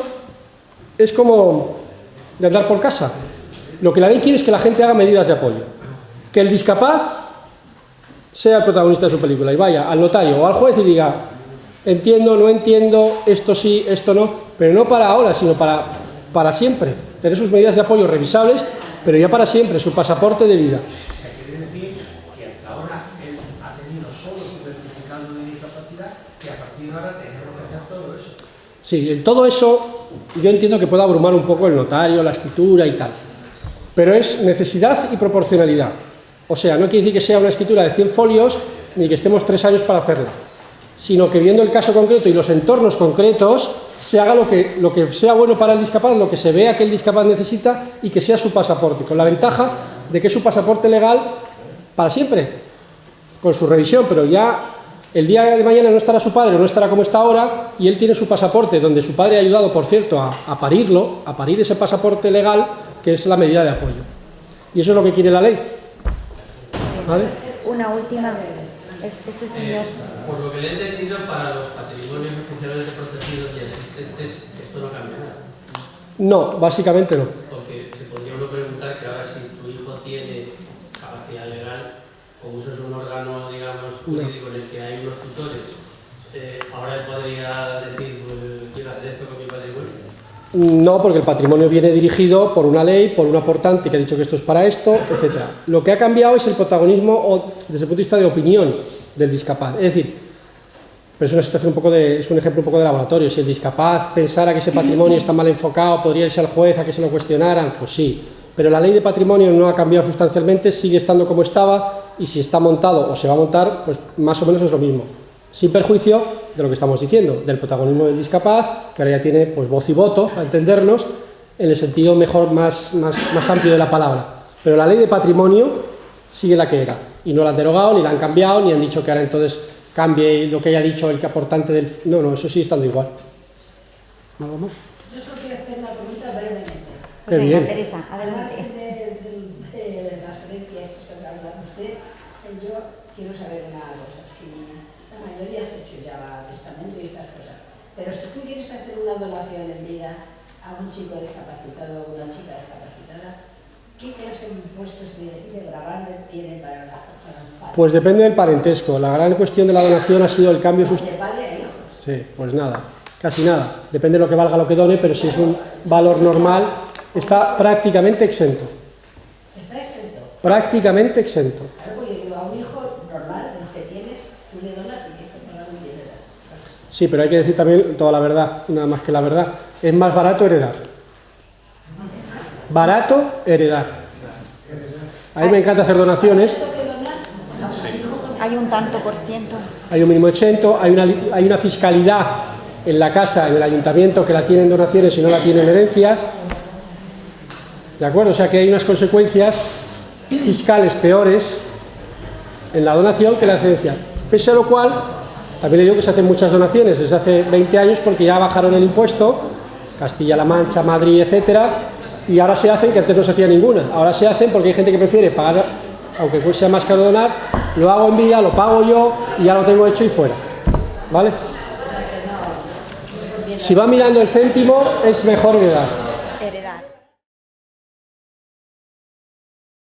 es como de andar por casa. Lo que la ley quiere es que la gente haga medidas de apoyo. Que el discapaz sea el protagonista de su película y vaya al notario o al juez y diga, entiendo, no entiendo, esto sí, esto no, pero no para ahora, sino para siempre. Tener sus medidas de apoyo revisables pero ya para siempre, su pasaporte de vida. Quiere decir que hasta ahora él ha tenido solo su certificado de discapacidad, que a partir de ahora tenemos que hacer todo eso. Sí, todo eso yo entiendo que puede abrumar un poco el notario, la escritura y tal, pero es necesidad y proporcionalidad. O sea, no quiere decir que sea una escritura de 100 folios ni que estemos 3 años para hacerla, sino que viendo el caso concreto y los entornos concretos se haga lo que sea bueno para el discapaz, lo que se vea que el discapaz necesita y que sea su pasaporte, con la ventaja de que es su pasaporte legal para siempre, con su revisión, pero ya el día de mañana no estará su padre, no estará como está ahora, y él tiene su pasaporte, donde su padre ha ayudado, por cierto, a parirlo, a parir ese pasaporte legal, que es la medida de apoyo. Y eso es lo que quiere la ley. ¿Vale? Una última. Este señor. Por lo que le he entendido, para los patrimonios especialmente protegidos y asistentes, esto no cambia nada. No, básicamente no. Porque se podría uno preguntar que ahora si tu hijo tiene capacidad legal, como eso es un órgano, digamos, jurídico en el que hay unos tutores, ahora él podría decir, pues, quiero hacer esto con mi patrimonio. No, porque el patrimonio viene dirigido por una ley, por un aportante que ha dicho que esto es para esto, etc. Lo que ha cambiado es el protagonismo desde el punto de vista de opinión del discapaz. Es decir, pero es una situación es un ejemplo un poco de laboratorio. Si el discapaz pensara que ese patrimonio está mal enfocado, podría irse al juez a que se lo cuestionaran, pues sí. Pero la ley de patrimonio no ha cambiado sustancialmente, sigue estando como estaba, y si está montado o se va a montar, pues más o menos es lo mismo. Sin perjuicio de lo que estamos diciendo, del protagonismo del discapaz, que ahora ya tiene pues voz y voto, a entendernos, en el sentido mejor, más amplio de la palabra. Pero la ley de patrimonio sigue la que era, y no la han derogado, ni la han cambiado, ni han dicho que ahora entonces cambie lo que haya dicho el aportante del... No, eso sigue estando igual. ¿Algo más? Yo solo quiero hacer una pregunta brevemente. Qué bien. Teresa, adelante. De las herencias que está hablando usted, yo quiero saber una cosa. Si la mayoría has hecho ya testamento y estas cosas, pero si tú quieres hacer una donación en vida a un chico discapacitado o una chica discapacitada, ¿qué clase de impuestos de gravamen tiene para el padre? Pues depende del parentesco. La gran cuestión de la donación ha sido el cambio... De padre a hijos. Sí, pues nada, casi nada. Depende de lo que valga lo que done, pero si es un valor normal, está prácticamente exento. ¿Está exento? Prácticamente exento. Claro, porque digo, a un hijo normal, de los que tienes, tú le donas y tienes que pagar un dinero. Sí, pero hay que decir también toda la verdad, nada más que la verdad. Es más barato heredar. Barato heredar. A mí me encanta hacer donaciones. Hay un tanto por ciento. Hay un mínimo exento, hay una fiscalidad en la casa, en el ayuntamiento, que la tienen donaciones y no la tienen herencias. ¿De acuerdo? O sea que hay unas consecuencias fiscales peores en la donación que en la herencia. Pese a lo cual, también le digo que se hacen muchas donaciones desde hace 20 años porque ya bajaron el impuesto, Castilla-La Mancha, Madrid, etcétera, y ahora se hacen, que antes no se hacía ninguna, ahora se hacen porque hay gente que prefiere pagar, aunque sea más caro donar, lo hago en vida, lo pago yo y ya lo tengo hecho y fuera. ¿Vale? Si va mirando el céntimo, es mejor heredar.